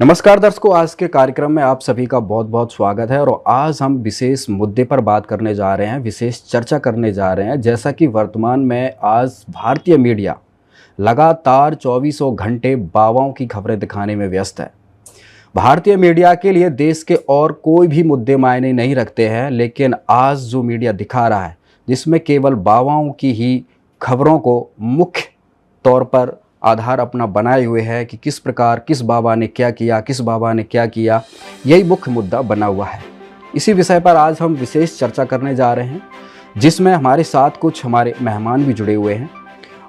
नमस्कार दर्शकों, आज के कार्यक्रम में आप सभी का बहुत बहुत स्वागत है। और आज हम विशेष मुद्दे पर बात करने जा रहे हैं, विशेष चर्चा करने जा रहे हैं। जैसा कि वर्तमान में आज भारतीय मीडिया लगातार 24 घंटे बावाओं की खबरें दिखाने में व्यस्त है। भारतीय मीडिया के लिए देश के और कोई भी मुद्दे मायने नहीं रखते हैं, लेकिन आज जो मीडिया दिखा रहा है जिसमें केवल बावाओं की ही खबरों को मुख्य तौर पर आधार अपना बनाए हुए है कि किस प्रकार किस बाबा ने क्या किया, किस बाबा ने क्या किया, यही मुख्य मुद्दा बना हुआ है। इसी विषय पर आज हम विशेष चर्चा करने जा रहे हैं, जिसमें हमारे साथ कुछ हमारे मेहमान भी जुड़े हुए हैं।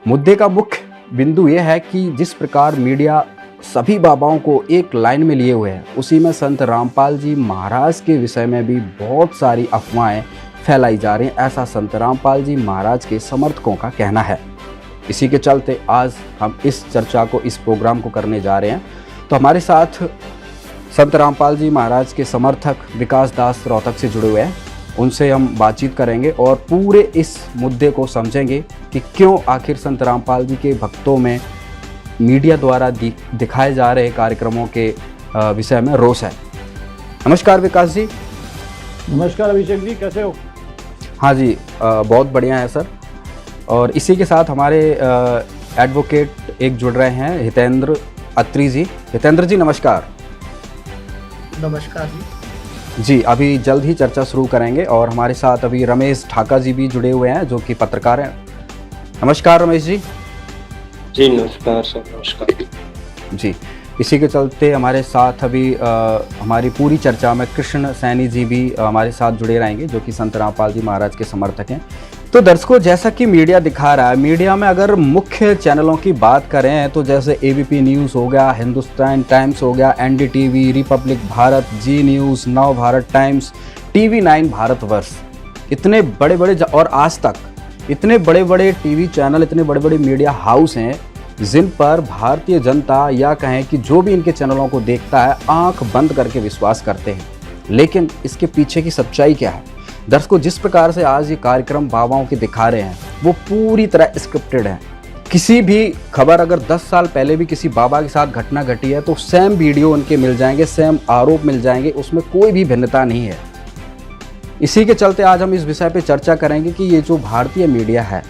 मुद्दे का मुख्य बिंदु यह है कि जिस प्रकार मीडिया सभी बाबाओं को एक लाइन में लिए हुए है, उसी में संत रामपाल जी महाराज के विषय में भी बहुत सारी अफवाहें फैलाई जा रही हैं। ऐसा संत रामपाल जी महाराज के समर्थकों का कहना है। इसी के चलते आज हम इस चर्चा को, इस प्रोग्राम को करने जा रहे हैं। तो हमारे साथ संत रामपाल जी महाराज के समर्थक विकास दास रोहतक से जुड़े हुए हैं। उनसे हम बातचीत करेंगे और पूरे इस मुद्दे को समझेंगे कि क्यों आखिर संत रामपाल जी के भक्तों में मीडिया द्वारा दिखाए जा रहे कार्यक्रमों के विषय में रोष है। नमस्कार विकास जी। नमस्कार अभिषेक जी, कैसे हो? हाँ जी, बहुत बढ़िया है सर। और इसी के साथ हमारे एडवोकेट एक जुड़ रहे हैं, हितेंद्र अत्री जी। हितेंद्र जी नमस्कार। नमस्कार जी, अभी जल्द ही चर्चा शुरू करेंगे। और हमारे साथ अभी रमेश ठाका जी भी जुड़े हुए हैं, जो कि पत्रकार हैं। नमस्कार रमेश जी। जी नमस्कार सर, नमस्कार जी। इसी के चलते हमारे साथ अभी हमारी पूरी चर्चा में कृष्ण सैनी जी भी हमारे साथ जुड़े रहेंगे, जो कि संत रामपाल जी महाराज के समर्थक हैं। तो दर्शकों, जैसा कि मीडिया दिखा रहा है, मीडिया में अगर मुख्य चैनलों की बात करें तो जैसे एबीपी न्यूज़ हो गया, हिंदुस्तान टाइम्स हो गया, एनडीटीवी, रिपब्लिक भारत, जी न्यूज़, नव भारत टाइम्स, टीवी 9 भारतवर्ष, इतने बड़े बड़े और आज तक इतने बड़े बड़े टीवी चैनल, इतने बड़े बड़े मीडिया हाउस हैं जिन पर भारतीय जनता या कहें कि जो भी इनके चैनलों को देखता है आंख बंद करके विश्वास करते हैं। लेकिन इसके पीछे की सच्चाई क्या है? दर्शकों, जिस प्रकार से आज ये कार्यक्रम बाबाओं के दिखा रहे हैं वो पूरी तरह स्क्रिप्टेड है। किसी भी खबर अगर 10 साल पहले भी किसी बाबा के साथ घटना घटी है तो सेम वीडियो उनके मिल जाएंगे, सेम आरोप मिल जाएंगे, उसमें कोई भी भिन्नता नहीं है। इसी के चलते आज हम इस विषय पे चर्चा करेंगे कि ये जो भारतीय मीडिया है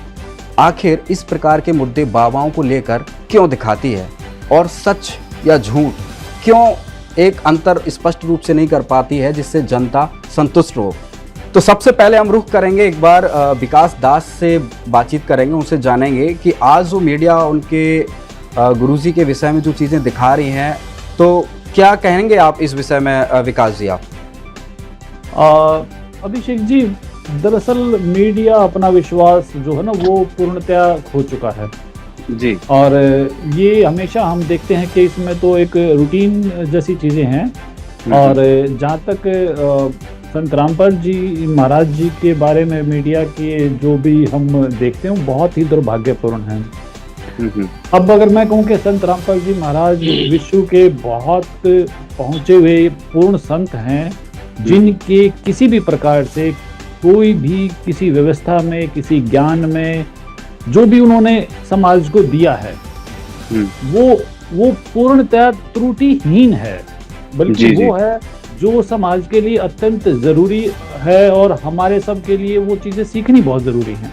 आखिर इस प्रकार के मुद्दे बाबाओं को लेकर क्यों दिखाती है, और सच या झूठ क्यों एक अंतर स्पष्ट रूप से नहीं कर पाती है जिससे जनता संतुष्ट हो। तो सबसे पहले हम रुख करेंगे एक बार विकास दास से बातचीत करेंगे, उनसे जानेंगे कि आज जो मीडिया उनके गुरुजी के विषय में जो चीज़ें दिखा रही हैं, तो क्या कहेंगे आप इस विषय में विकास जी? आप अभिषेक जी, दरअसल मीडिया अपना विश्वास जो है ना वो पूर्णतया खो चुका है जी। और ये हमेशा हम देखते हैं कि इसमें तो एक रूटीन जैसी चीज़ें हैं। और जहाँ तक संत रामपाल जी महाराज जी के बारे में मीडिया के जो भी हम देखते हैं बहुत ही दुर्भाग्यपूर्ण हैं। अब अगर मैं कहूँ कि संत रामपाल जी महाराज विश्व के बहुत पहुँचे हुए पूर्ण संत हैं, जिनके किसी भी प्रकार से कोई भी किसी व्यवस्था में, किसी ज्ञान में जो भी उन्होंने समाज को दिया है वो पूर्णतः त्रुटिहीन है, बल्कि वो है जो समाज के लिए अत्यंत ज़रूरी है और हमारे सब के लिए वो चीज़ें सीखनी बहुत ज़रूरी हैं।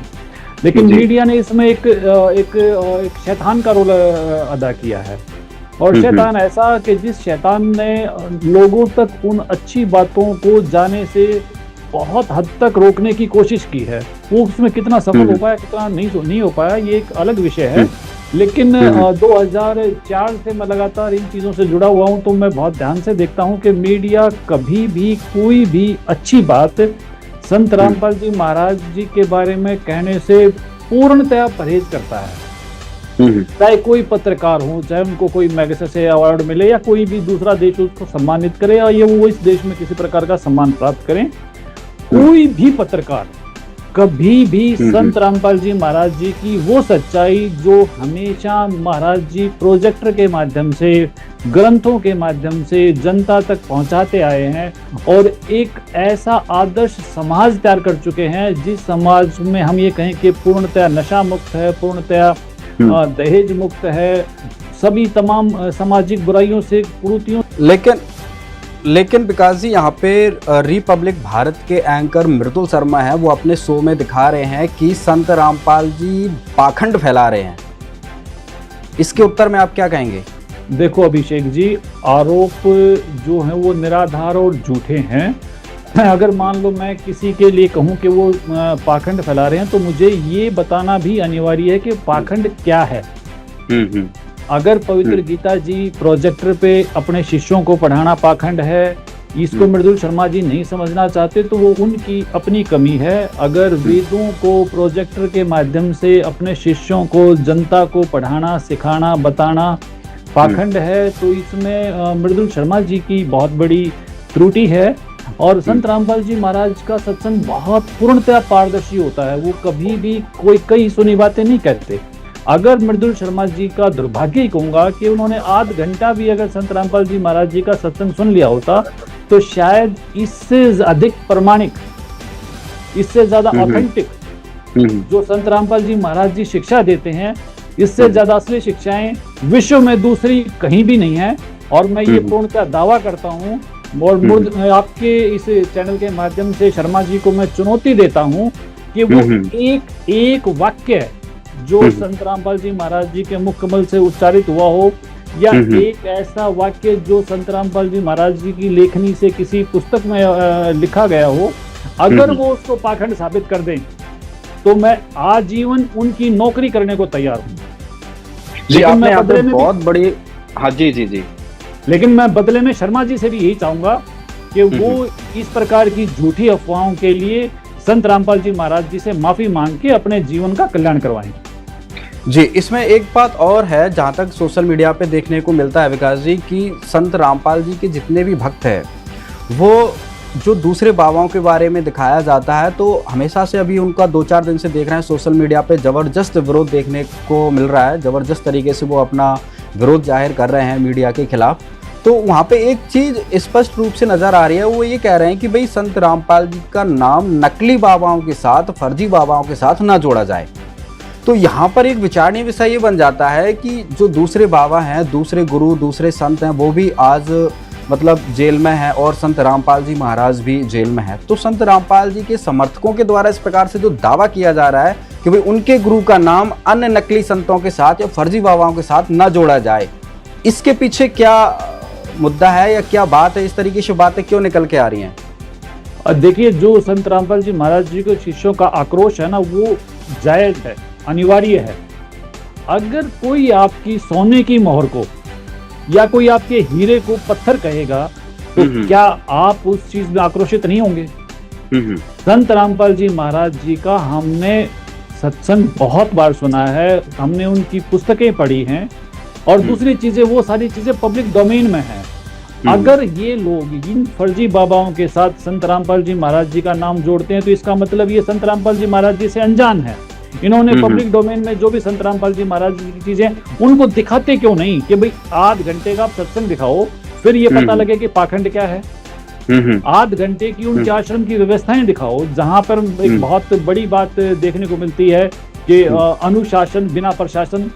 लेकिन मीडिया ने इसमें एक शैतान का रोल अदा किया है। और शैतान ऐसा कि जिस शैतान ने लोगों तक उन अच्छी बातों को जाने से बहुत हद तक रोकने की कोशिश की है। वो उसमें कितना सफल हो पाया, कितना नहीं हो पाया, ये एक अलग विषय है। लेकिन 2004 से मैं लगातार इन चीज़ों से जुड़ा हुआ हूँ, तो मैं बहुत ध्यान से देखता हूँ कि मीडिया कभी भी कोई भी अच्छी बात संत रामपाल जी महाराज जी के बारे में कहने से पूर्णतया परहेज करता है। चाहे कोई पत्रकार हो, चाहे उनको कोई मैगसेसे अवार्ड मिले या कोई भी दूसरा देश उसको सम्मानित करे या ये वो इस देश में किसी प्रकार का सम्मान प्राप्त करें, कोई भी पत्रकार कभी भी संत रामपाल जी महाराज जी की वो सच्चाई जो हमेशा महाराज जी प्रोजेक्टर के माध्यम से, ग्रंथों के माध्यम से जनता तक पहुंचाते आए हैं और एक ऐसा आदर्श समाज तैयार कर चुके हैं जिस समाज में हम ये कहें कि पूर्णतया नशा मुक्त है, पूर्णतया दहेज मुक्त है, सभी तमाम सामाजिक बुराइयों से, कुरीतियों लेकिन विकास जी, यहाँ पे रिपब्लिक भारत के एंकर मृदुल शर्मा है, वो अपने शो में दिखा रहे हैं कि संत रामपाल जी पाखंड फैला रहे हैं। इसके उत्तर में आप क्या कहेंगे? देखो अभिषेक जी, आरोप जो है वो निराधार और झूठे हैं। अगर मान लो मैं किसी के लिए कहूं कि वो पाखंड फैला रहे हैं, तो मुझे ये बताना भी अनिवार्य है कि पाखंड क्या है। अगर पवित्र गीता जी प्रोजेक्टर पे अपने शिष्यों को पढ़ाना पाखंड है, इसको मृदुल शर्मा जी नहीं समझना चाहते, तो वो उनकी अपनी कमी है। अगर वेदों को प्रोजेक्टर के माध्यम से अपने शिष्यों को, जनता को पढ़ाना, सिखाना, बताना पाखंड है, तो इसमें मृदुल शर्मा जी की बहुत बड़ी त्रुटि है। और संत रामपाल जी महाराज का सत्संग बहुत पूर्णतः पारदर्शी होता है। वो कभी भी कोई कई सुनी बातें नहीं कहते। अगर मृदुल शर्मा जी का दुर्भाग्य ही कहूंगा कि उन्होंने आध घंटा भी अगर संत रामपाल जी महाराज जी का सत्संग सुन लिया होता, तो शायद इससे अधिक प्रमाणिक, इससे ज्यादा ऑथेंटिक जो संत रामपाल जी महाराज जी शिक्षा देते हैं, इससे ज्यादा असली शिक्षाएं विश्व में दूसरी कहीं भी नहीं है। और मैं ये पूर्णतः दावा करता हूँ, और आपके इस चैनल के माध्यम से शर्मा जी को मैं चुनौती देता हूँ कि वो एक वाक्य जो संत रामपाल जी महाराज जी के मुख कमल से उच्चारित हुआ हो, या एक ऐसा वाक्य जो संत रामपाल जी महाराज जी की लेखनी से किसी पुस्तक में लिखा गया हो, अगर वो उसको पाखंड साबित कर दें, तो मैं आजीवन उनकी नौकरी करने को तैयार हूँ। जी, आपने यहाँ पे बहुत बड़ी, हाँ जी, लेकिन मैं बदले में शर्मा जी से भी यही चाहूंगा कि वो इस प्रकार की झूठी अफवाहों के लिए संत रामपाल जी महाराज जी से माफी मांग के अपने जीवन का कल्याण करवाएं। जी, इसमें एक बात और है, जहाँ तक सोशल मीडिया पे देखने को मिलता है विकास जी, कि संत रामपाल जी के जितने भी भक्त हैं, वो जो दूसरे बाबाओं के बारे में दिखाया जाता है, तो हमेशा से अभी उनका 2-4 दिन से देख रहे हैं सोशल मीडिया पे ज़बरदस्त विरोध देखने को मिल रहा है। ज़बरदस्त तरीके से वो अपना विरोध जाहिर कर रहे हैं मीडिया के खिलाफ। तो वहाँ पे एक चीज़ स्पष्ट रूप से नज़र आ रही है, वो ये कह रहे हैं कि भाई संत रामपाल जी का नाम नकली बाबाओं के साथ, फर्जी बाबाओं के साथ ना जोड़ा जाए। तो यहाँ पर एक विचारणीय विषय ये बन जाता है कि जो दूसरे बाबा हैं, दूसरे गुरु, दूसरे संत हैं, वो भी आज मतलब जेल में है, और संत रामपाल जी महाराज भी जेल में है। तो संत रामपाल जी के समर्थकों के द्वारा इस प्रकार से जो दावा किया जा रहा है कि भाई उनके गुरु का नाम अन्य नकली संतों के साथ या फर्जी बाबाओं के साथ न जोड़ा जाए, इसके पीछे क्या मुद्दा है या क्या बात है? इस तरीके से बातें क्यों निकल के आ रही हैं? देखिए, जो संत रामपाल जी महाराज जी के शिष्यों का आक्रोश है ना, वो जायज है, अनिवार्य है। अगर कोई आपकी सोने की मोहर को या कोई आपके हीरे को पत्थर कहेगा, तो क्या आप उस चीज में आक्रोशित नहीं होंगे? संत रामपाल जी महाराज जी का हमने सत्संग बहुत बार सुना है, हमने उनकी पुस्तकें पढ़ी हैं, और दूसरी चीजें, वो सारी चीजें पब्लिक डोमेन में हैं। अगर ये लोग इन फर्जी बाबाओं के साथ संत रामपाल जी महाराज जी का नाम जोड़ते हैं, तो इसका मतलब ये संत रामपाल जी महाराज जी से अनजान है। इन्होंने पब्लिक डोमेन में जो भी संत रामपाल जी महाराज जी की चीजें, उनको दिखाते क्यों नहीं कि भाई आध घंटे का आप सत्संग दिखाओ, फिर ये पता लगे कि पाखंड क्या है। आध घंटे की उनके आश्रम की व्यवस्थाएं दिखाओ, जहां पर एक बहुत बड़ी बात देखने को मिलती है कि अनुशासन बिना प्रशासन।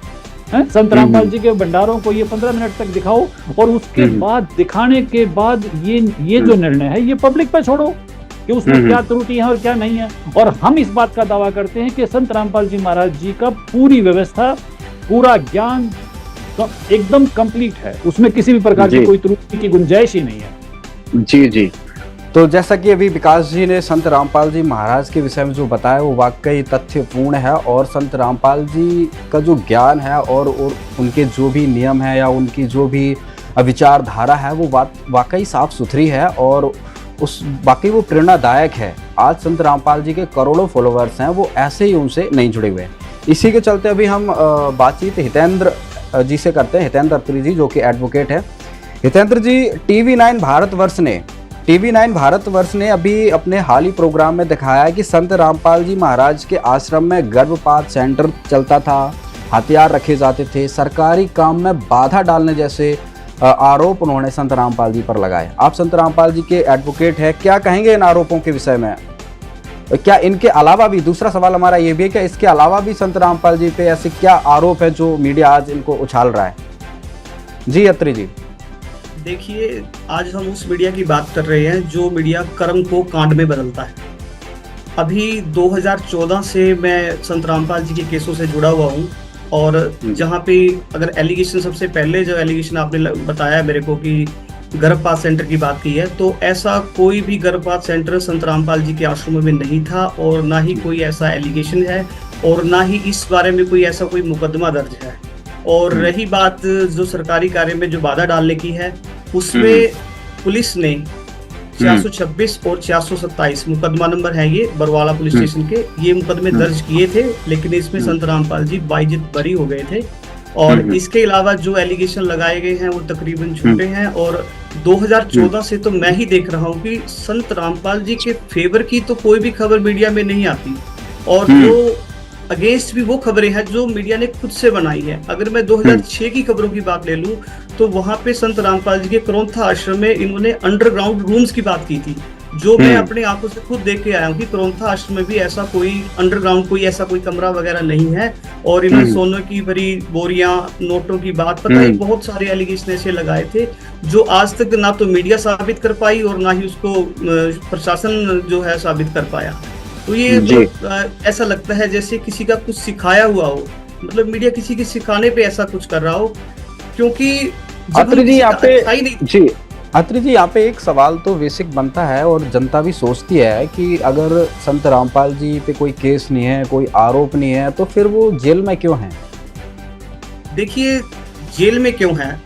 संत रामपाल जी के भंडारों को ये 15 मिनट तक दिखाओ, और उसके बाद दिखाने के बाद ये जो निर्णय है, ये पब्लिक पर छोड़ो कि उसमें क्या त्रुटि है और क्या नहीं है। और हम इस बात का दावा करते हैं कि संत रामपाल जी महाराज जी का पूरी व्यवस्था, पूरा ज्ञान तो एकदम कंप्लीट है, उसमें किसी भी प्रकार की कोई त्रुटि की गुंजाइश ही नहीं है। जी, तो जैसा कि अभी विकास जी ने संत रामपाल जी महाराज के विषय में जो बताया, वो वाकई तथ्यपूर्ण है। और संत रामपाल जी का जो ज्ञान है और उनके जो भी नियम है या उनकी जो भी विचारधारा है, वो वाकई साफ सुथरी है और उस बाकी वो प्रेरणादायक है। आज संत रामपाल जी के करोड़ों फॉलोअर्स हैं, वो ऐसे ही उनसे नहीं जुड़े हुए हैं। इसी के चलते अभी हम बातचीत हितेंद्र जी से करते हैं, हितेंद्र अत्री जी, जो कि एडवोकेट है। हितेंद्र जी, TV9 भारतवर्ष ने अभी अपने हाल ही प्रोग्राम में दिखाया है कि संत रामपाल जी महाराज के आश्रम में गर्भपात सेंटर चलता था, हथियार रखे जाते थे, सरकारी काम में बाधा डालने जैसे आरोप उन्होंने संत रामपाल जी पर लगाए। आप संत रामपाल जी के एडवोकेट हैं, क्या कहेंगे इन आरोपों के विषय में? क्या इनके अलावा भी, दूसरा सवाल हमारा ये भी है, क्या इसके अलावा भी संत रामपाल जी पे ऐसे क्या आरोप है जो मीडिया आज इनको उछाल रहा है? जी अत्री जी। देखिए, आज हम उस मीडिया की बात कर रहे हैं जो मीडिया कर्म को कांड में बदलता है। अभी 2014 से मैं संत रामपाल जी के केसों से जुड़ा हुआ हूँ और जहाँ पे अगर एलिगेशन, सबसे पहले जो एलिगेशन आपने बताया मेरे को कि गर्भपात सेंटर की बात की है, तो ऐसा कोई भी गर्भपात सेंटर संत रामपाल जी के आश्रम में नहीं था और ना ही कोई ऐसा एलिगेशन है और ना ही इस बारे में कोई ऐसा कोई मुकदमा दर्ज है। और रही बात जो सरकारी कार्य में जो बाधा डालने की है, उसमें पुलिस ने 426 और 427 मुकदमा नंबर है ये बरवाला पुलिस स्टेशन के, ये मुकदमे दर्ज किए थे, लेकिन इसमें संत रामपाल जी बाइज्जत बरी हो गए थे। और इसके अलावा जो एलिगेशन लगाए गए हैं वो तकरीबन झूठे हैं। और 2014 से तो मैं ही देख रहा हूँ कि संत रामपाल जी के फेवर की तो कोई भी खबर मीडिया में नहीं आती और जो अगेंस्ट भी वो खबरें हैं जो मीडिया ने खुद से बनाई है। अगर मैं 2006 की खबरों की बात ले लूं तो वहां पे संत रामपाल जी के करौंथा आश्रम में इन्होंने अंडरग्राउंड रूम्स की बात की थी, जो मैं अपने आंखों से खुद देख के आया हूँ कि करौंथा आश्रम में भी ऐसा कोई अंडरग्राउंड कोई ऐसा कोई कमरा वगैरह नहीं है। और इन्होंने सोने की भरी बोरियां, नोटों की बात, पता है बहुत सारे एलिगेशन ऐसे लगाए थे जो आज तक ना तो मीडिया साबित कर पाई और ना ही उसको प्रशासन जो है साबित कर पाया। तो ये ऐसा लगता है जैसे किसी का कुछ सिखाया हुआ हो, मतलब मीडिया किसी के सिखाने पे ऐसा कुछ कर रहा हो, क्योंकि अत्री जी यहाँ पे एक सवाल तो बेसिक बनता है और जनता भी सोचती है कि अगर संत रामपाल जी पे कोई केस नहीं है, कोई आरोप नहीं है, तो फिर वो जेल में क्यों हैं? देखिए, जेल में क्यों है,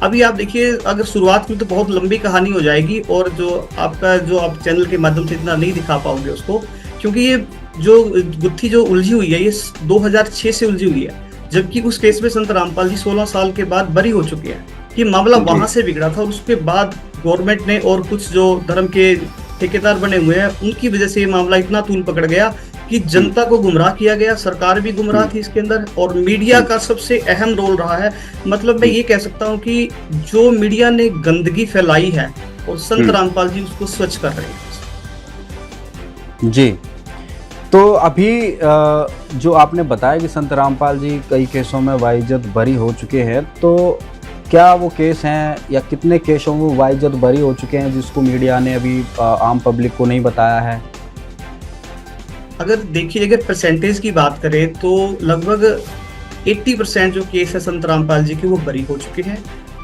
अभी आप देखिए, अगर शुरुआत में तो बहुत लंबी कहानी हो जाएगी और जो आप चैनल के माध्यम से इतना नहीं दिखा पाओगे उसको, क्योंकि ये जो गुत्थी जो उलझी हुई है ये 2006 से उलझी हुई है, जबकि उस केस में संत रामपाल जी 16 साल के बाद बरी हो चुके हैं। ये मामला वहां से बिगड़ा था और उसके बाद गवर्नमेंट ने और कुछ जो धर्म के ठेकेदार बने हुए हैं उनकी वजह से ये मामला इतना तूल पकड़ गया कि जनता को गुमराह किया गया, सरकार भी गुमराह थी इसके अंदर और मीडिया का सबसे अहम रोल रहा है। मतलब मैं ये कह सकता हूँ कि जो मीडिया ने गंदगी फैलाई है और संत रामपाल जी उसको स्वच्छ कर रहे हैं। जी, तो अभी जो आपने बताया कि संत रामपाल जी कई केसों में बाइज्जत बरी हो चुके हैं, तो क्या वो केस हैं या कितने केसों में बाइज्जत बरी हो चुके हैं जिसको मीडिया ने अभी आम पब्लिक को नहीं बताया है? अगर देखिए, अगर परसेंटेज की बात करें तो लगभग 80% जो केस है संत रामपाल जी के वो बरी हो चुके हैं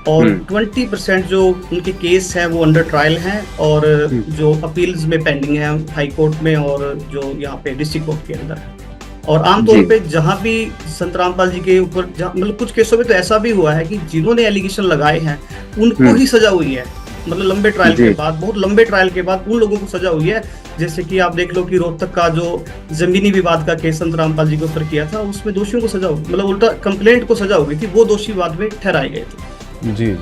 और 20% जो उनके केस हैं वो अंडर ट्रायल हैं और जो अपील्स में पेंडिंग है हाई कोर्ट में और जो यहाँ पे डिस्ट्रिक्ट कोर्ट के अंदर है। और आमतौर पे जहाँ भी संत रामपाल जी के ऊपर, मतलब कुछ केसों में तो ऐसा भी हुआ है कि जिन्होंने एलिगेशन लगाए हैं उनको ही सजा हुई है, मतलब लंबे ट्रायल के बाद, बहुत लंबे ट्रायल के बाद उन लोगों को सजा हुई है। जैसे कि आप देख लो कि रोहतक का जो जमीनी विवाद का केस संत रामपाल जी के ऊपर किया था, उसमें दोषियों को सजा हुई, मतलब उल्टा कंप्लेंट को सजा हुई थी, वो दोषी बाद में ठहराए गए थे। जी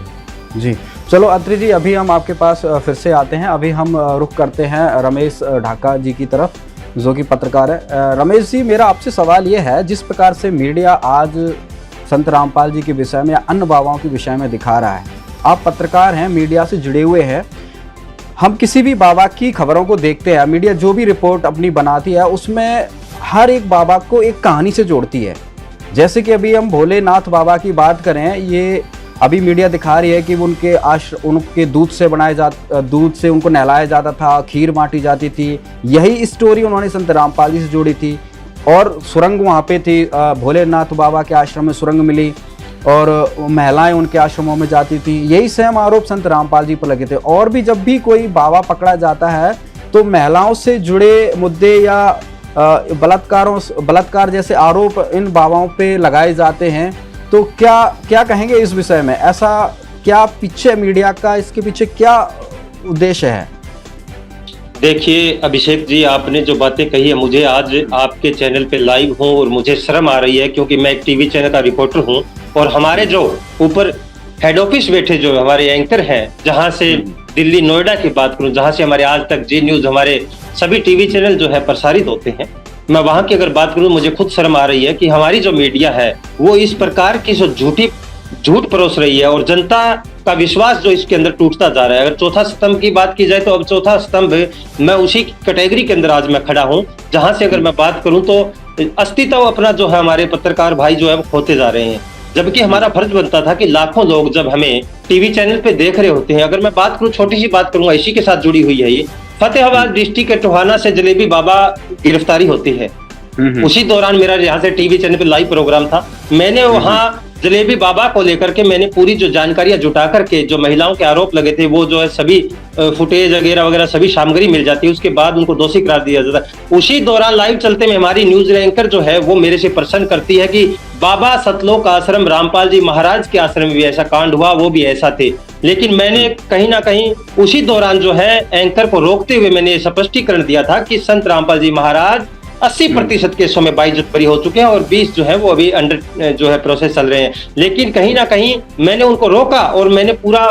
जी, चलो अत्री जी, अभी हम आपके पास फिर से आते हैं। अभी हम रुख करते हैं रमेश ढाका जी की तरफ, जो कि पत्रकार है। रमेश जी, मेरा आपसे सवाल ये है, जिस प्रकार से मीडिया आज संत रामपाल जी के विषय में या अन्य बाबाओं के विषय में दिखा रहा है, आप पत्रकार हैं, मीडिया से जुड़े हुए हैं, हम किसी भी बाबा की खबरों को देखते हैं, मीडिया जो भी रिपोर्ट अपनी बनाती है उसमें हर एक बाबा को एक कहानी से जोड़ती है। जैसे कि अभी हम भोलेनाथ बाबा की बात करें, ये अभी मीडिया दिखा रही है कि उनके दूध से उनको नहलाया जाता था, खीर बांटी जाती थी। यही स्टोरी उन्होंने संत रामपाल जी से जोड़ी थी और सुरंग वहाँ पे थी, भोलेनाथ बाबा के आश्रम में सुरंग मिली और महिलाएं उनके आश्रमों में जाती थी। यही सेम आरोप संत रामपाल जी पर लगे थे। और भी जब भी कोई बाबा पकड़ा जाता है तो महिलाओं से जुड़े मुद्दे या बलात्कार जैसे आरोप इन बाबाओं पे लगाए जाते हैं। तो क्या कहेंगे इस विषय में? ऐसा क्या पीछे मीडिया का, इसके पीछे क्या उद्देश्य है? देखिए अभिषेक जी, आपने जो बातें कही है, मुझे आज आपके चैनल पे लाइव हूँ और मुझे शर्म आ रही है क्योंकि मैं एक टीवी चैनल का रिपोर्टर हूँ और हमारे जो ऊपर हेड ऑफिस बैठे जो हमारे एंकर हैं, जहाँ से दिल्ली नोएडा की बात करूँ, जहाँ से हमारे आज तक जी न्यूज, हमारे सभी टीवी चैनल जो है प्रसारित होते हैं, मैं वहां की अगर बात करूं, मुझे खुद शर्म आ रही है कि हमारी जो मीडिया है वो इस प्रकार की जो झूठ परोस रही है और जनता का विश्वास जो इसके अंदर टूटता जा रहा है। अगर चौथा स्तंभ की बात की जाए तो अब चौथा स्तंभ मैं उसी कैटेगरी के अंदर आज मैं खड़ा हूं, जहां से अगर मैं बात करूं तो अस्तित्व अपना जो है हमारे पत्रकार भाई जो है वो खोते जा रहे हैं। जबकि हमारा फर्ज बनता था कि लाखों लोग जब हमें टीवी चैनल पे देख रहे होते हैं। अगर मैं बात करूं, छोटी सी बात करूंगा, इसी के साथ जुड़ी हुई है ये। फतेहाबाद डिस्ट्रिक्ट के टोहाना से जलेबी बाबा गिरफ्तारी होती है। उसी दौरान मेरा यहाँ से टीवी चैनल पे लाइव प्रोग्राम था। मैंने वहाँ जलेबी बाबा को लेकर के मैंने पूरी जो जानकारियां जुटा करके, जो महिलाओं के आरोप लगे थे, वो जो है सभी फुटेज वगैरह वगैरह सभी सामग्री मिल जाती है। उसके बाद उनको दोषी करार दिया जाता है। उसी दौरान लाइव चलते में हमारी न्यूज एंकर जो है वो मेरे से प्रश्न करती है कि बाबा सतलोक आश्रम रामपाल जी महाराज के आश्रम में भी ऐसा कांड हुआ, वो भी ऐसा थे। लेकिन मैंने कहीं ना कहीं उसी दौरान जो है एंकर को रोकते हुए मैंने स्पष्टीकरण दिया था कि संत रामपाल जी महाराज 80% केसों में 22 बरी हो चुके हैं और 20 जो है वो अभी अंडर जो है प्रोसेस चल रहे हैं। लेकिन कहीं ना कहीं मैंने उनको रोका और मैंने पूरा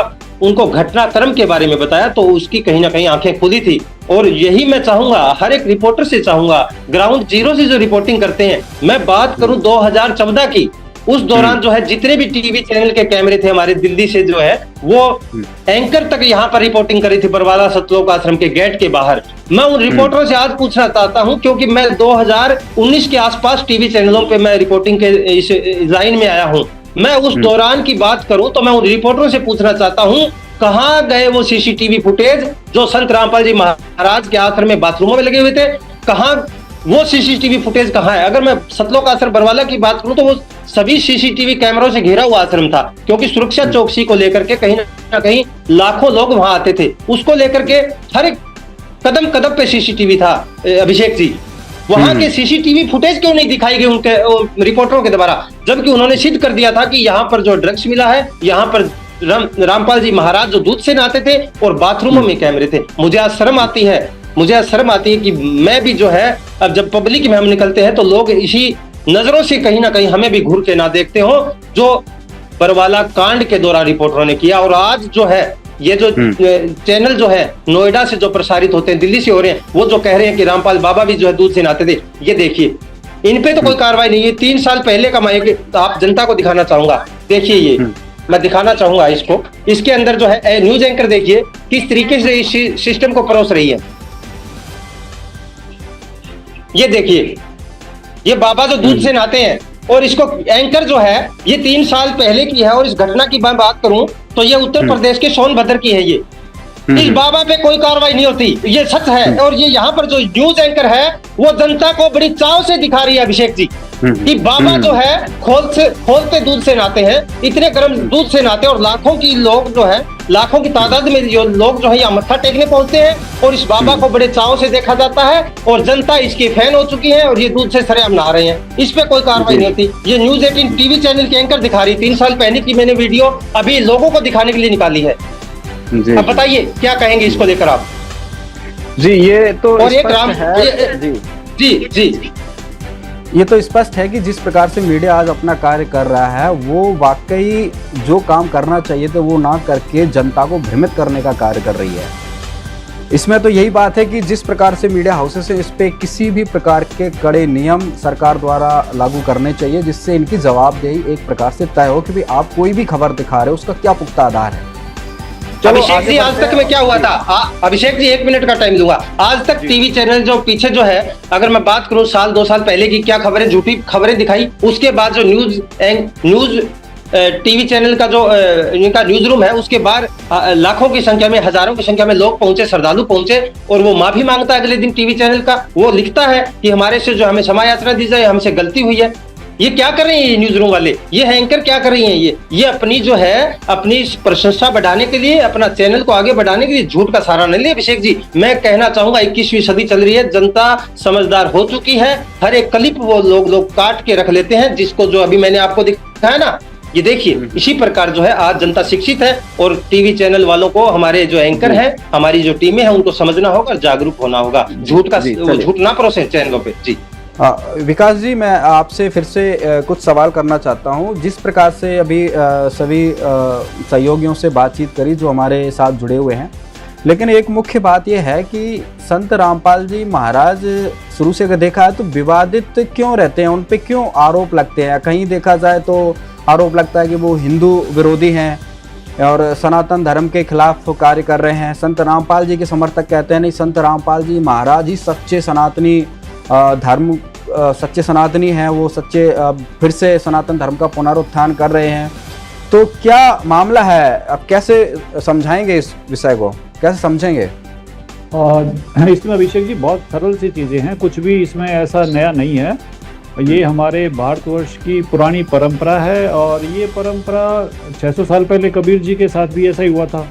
उनको घटनाक्रम के बारे में बताया, तो उसकी कहीं ना कहीं आंखें खुली थी। और यही मैं चाहूंगा, हर एक रिपोर्टर से चाहूंगा, ग्राउंड जीरो से जो रिपोर्टिंग करते हैं। मैं बात करूं 2014 की, उस दौरान जो है जितने भी टीवी चैनल के कैमरे थे हमारे दिल्ली से जो है वो एंकर तक यहाँ पर रिपोर्टिंग करी थी बरवाला सतलोक आश्रम के गेट के बाहर। मैं उन रिपोर्टरों से आज पूछना चाहता हूँ, क्योंकि मैं 2019 के आसपास टीवी चैनलों पे मैं रिपोर्टिंग के इस लाइन में आया हूँ। मैं उस दौरान की बात करूं तो मैं उन रिपोर्टरों से पूछना चाहता हूं, कहां गए वो सीसीटीवी फुटेज जो संत रामपाल जी महाराज के आश्रम में बाथरूमों में लगे हुए थे? कहां वो सीसीटीवी फुटेज कहां है? अगर मैं सतलोक आश्रम बरवाला की बात करूं तो वो सभी सीसीटीवी कैमरों से घिरा हुआ आश्रम था, क्योंकि सुरक्षा चौकसी को लेकर के कहीं ना कहीं लाखों लोग वहां आते थे। उसको लेकर के हर एक कदम कदम पे सीसीटीवी था। अभिषेक जी, वहां के सीसीटीवी फुटेज क्यों नहीं दिखाई गई उनके रिपोर्टरों के द्वारा, जबकि उन्होंने सिद्ध कर दिया था कि यहाँ पर जो ड्रग्स मिला है, यहाँ पर रामपाल जी महाराज जो दूध से नहाते थे और बाथरूमों में कैमरे थे। मुझे आज शर्म आती है कि मैं भी जो है, अब जब पब्लिक में हम निकलते हैं तो लोग इसी नजरों से कहीं ना कहीं हमें भी घूर के ना देखते हो, जो बरवाला कांड के दौरान रिपोर्टरों ने किया। और आज जो है ये जो चैनल जो है नोएडा से जो प्रसारित होते हैं, दिल्ली से हो रहे हैं, वो जो कह रहे हैं कि रामपाल बाबा भी जो है दूध से नहाते थे, ये देखिए इन पे तो कोई कार्रवाई नहीं है। 3 साल पहले का मैं आप जनता को दिखाना चाहूंगा। देखिए ये मैं दिखाना चाहूंगा इसको, इसके अंदर जो है न्यूज एंकर देखिए किस तरीके से इस सिस्टम को परोस रही है। ये देखिए, ये बाबा जो दूध से नहाते हैं, और इसको एंकर जो है ये 3 साल पहले की है। और इस घटना की मैं बात करूं तो ये उत्तर प्रदेश के सोनभद्र की है। ये इस बाबा पे कोई कार्रवाई नहीं होती, ये सच है। और ये यहाँ पर जो न्यूज एंकर है वो जनता को बड़ी चाव से दिखा रही है अभिषेक जी, कि बाबा जो है खोलते दूध से नहाते हैं, इतने गर्म दूध से नहाते हैं, और लाखों की लोग जो है, लाखों की तादाद में जो लोग जो है यहाँ मत्था टेकने पहुंचते हैं, और इस बाबा को बड़े चाव से देखा जाता है, और जनता इसकी फैन हो चुकी है, और ये दूध से सरेआम नहा रहे हैं। इस पे कोई कार्रवाई नहीं होती। ये न्यूज 18 टीवी चैनल के एंकर दिखा रही, 3 साल पहले की मैंने वीडियो अभी लोगों को दिखाने के लिए निकाली है। अब बताइए क्या कहेंगे इसको लेकर आप? जी, ये तो और एक राम जी ये तो स्पष्ट है कि जिस प्रकार से मीडिया आज अपना कार्य कर रहा है, वो वाकई जो काम करना चाहिए था वो ना करके जनता को भ्रमित करने का कार्य कर रही है। इसमें तो यही बात है कि जिस प्रकार से मीडिया हाउसेस है, इस पे किसी भी प्रकार के कड़े नियम सरकार द्वारा लागू करने चाहिए, जिससे इनकी जवाबदेही एक प्रकार से तय हो कि भाई आप कोई भी खबर दिखा रहे हो उसका क्या पुख्ता आधार है। अभिषेक जी, आज तक में क्या हुआ था? अभिषेक जी 1 मिनट का टाइम दूंगा। आज तक टीवी चैनल जो पीछे जो है, अगर मैं बात करूं 1-2 साल पहले की, क्या खबरें, झूठी खबरें दिखाई। उसके बाद जो न्यूज टीवी चैनल का जो इनका न्यूज रूम है, उसके बाद लाखों की संख्या में, हजारों की संख्या में लोग पहुंचे, श्रद्धालु पहुंचे, और वो माफी मांगता है अगले दिन टीवी चैनल का। वो लिखता है कि हमारे से जो हमें क्षमा यात्रा दी जाए, हमसे गलती हुई है। ये क्या कर रहे हैं ये न्यूज रूम वाले, ये एंकर क्या कर रही हैं? ये अपनी जो है अपनी प्रशंसा बढ़ाने के लिए, अपना चैनल को आगे बढ़ाने के लिए झूठ का सहारा नहीं ले। अभिषेक जी, मैं कहना चाहूंगा 21वीं सदी चल रही है, जनता समझदार हो चुकी है। हर एक क्लिप वो लोग काट के रख लेते हैं, जिसको जो अभी मैंने आपको दिखाया ना, ये देखिए, इसी प्रकार जो है आज जनता शिक्षित है। और टीवी चैनल वालों को, हमारे जो एंकर हैं, हमारी जो टीमें हैं, उनको समझना होगा, जागरूक होना होगा, झूठ ना परोसे चैनलों पे। जी विकास जी, मैं आपसे फिर से कुछ सवाल करना चाहता हूं। जिस प्रकार से अभी सभी सहयोगियों से बातचीत करी जो हमारे साथ जुड़े हुए हैं, लेकिन एक मुख्य बात यह है कि संत रामपाल जी महाराज शुरू से अगर देखा है तो विवादित क्यों रहते हैं, उन पे क्यों आरोप लगते हैं? कहीं देखा जाए तो आरोप लगता है कि वो हिंदू विरोधी हैं और सनातन धर्म के खिलाफ कार्य कर रहे हैं। संत रामपाल जी के समर्थक कहते हैं नहीं, संत रामपाल जी महाराज ही सच्चे सनातनी सच्चे सनातनी हैं, वो सच्चे फिर से सनातन धर्म का पुनरुत्थान कर रहे हैं। तो क्या मामला है, अब कैसे समझाएंगे इस विषय को, कैसे समझेंगे? और इसमें अभिषेक जी बहुत सरल सी चीज़ें हैं, कुछ भी इसमें ऐसा नया नहीं है। ये हमारे भारतवर्ष की पुरानी परंपरा है और ये परंपरा 600 साल पहले कबीर जी के साथ भी ऐसा ही हुआ था।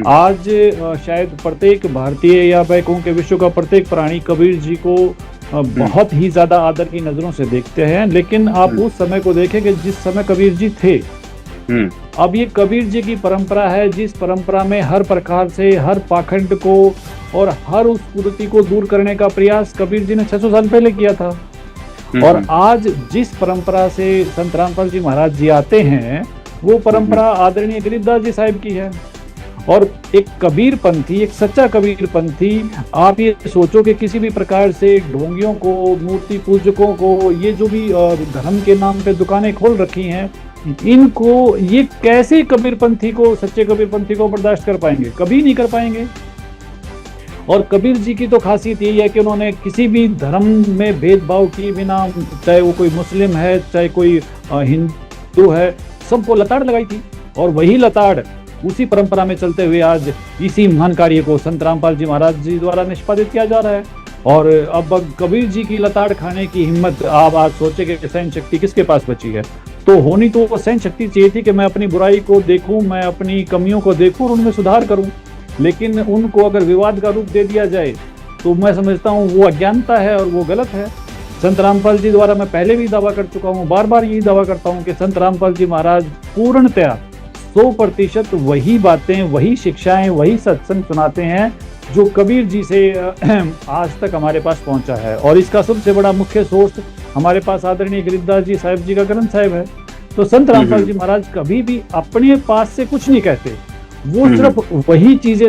आज शायद प्रत्येक भारतीय या मैं कहूँ कि विश्व का प्रत्येक प्राणी कबीर जी को बहुत ही ज़्यादा आदर की नज़रों से देखते हैं। लेकिन आप उस समय को देखें कि जिस समय कबीर जी थे, अब ये कबीर जी की परंपरा है, जिस परंपरा में हर प्रकार से हर पाखंड को और हर उस कुरीति को दूर करने का प्रयास कबीर जी ने 600 साल पहले किया था। और आज जिस परंपरा से संत रामपाल जी महाराज जी आते हैं, वो परंपरा आदरणीय गिरिदास जी साहिब की है। और एक कबीर पंथी, एक सच्चा कबीर पंथी, आप ये सोचो कि किसी भी प्रकार से ढोंगियों को, मूर्ति पूजकों को, ये जो भी धर्म के नाम पे दुकानें खोल रखी हैं, इनको ये कैसे कबीर पंथी को, सच्चे कबीर पंथी को बर्दाश्त कर पाएंगे? कभी नहीं कर पाएंगे। और कबीर जी की तो खासियत यही है कि उन्होंने किसी भी धर्म में भेदभाव किए बिना, चाहे वो कोई मुस्लिम है, चाहे कोई हिंदू है, सबको लताड़ लगाई थी। और वही लताड़ उसी परंपरा में चलते हुए आज इसी महान कार्य को संत रामपाल जी महाराज जी द्वारा निष्पादित किया जा रहा है। और अब कबीर जी की लताड़ खाने की हिम्मत, आप आज सोचे कि सहन शक्ति किसके पास बची है? तो होनी तो वो सहन शक्ति चाहिए थी कि मैं अपनी बुराई को देखूं, मैं अपनी कमियों को देखूं और उनमें सुधार करूं। लेकिन उनको अगर विवाद का रूप दे दिया जाए तो मैं समझता हूं वो अज्ञानता है और वो गलत है। संत रामपाल जी द्वारा मैं पहले भी दावा कर चुका हूं, बार बार यही दावा करता हूं कि संत रामपाल जी महाराज पूर्णतया 100% वही बातें, वही शिक्षाएं, वही सत्संग सुनाते हैं जो कबीर जी से आज तक हमारे पास पहुंचा है। और इसका सबसे बड़ा मुख्य सोर्स हमारे पास आदरणीय गिरिदास जी साहिब जी का ग्रंथ साहिब है। तो संत रामपाल जी महाराज कभी भी अपने पास से कुछ नहीं कहते, वो सिर्फ वही चीजें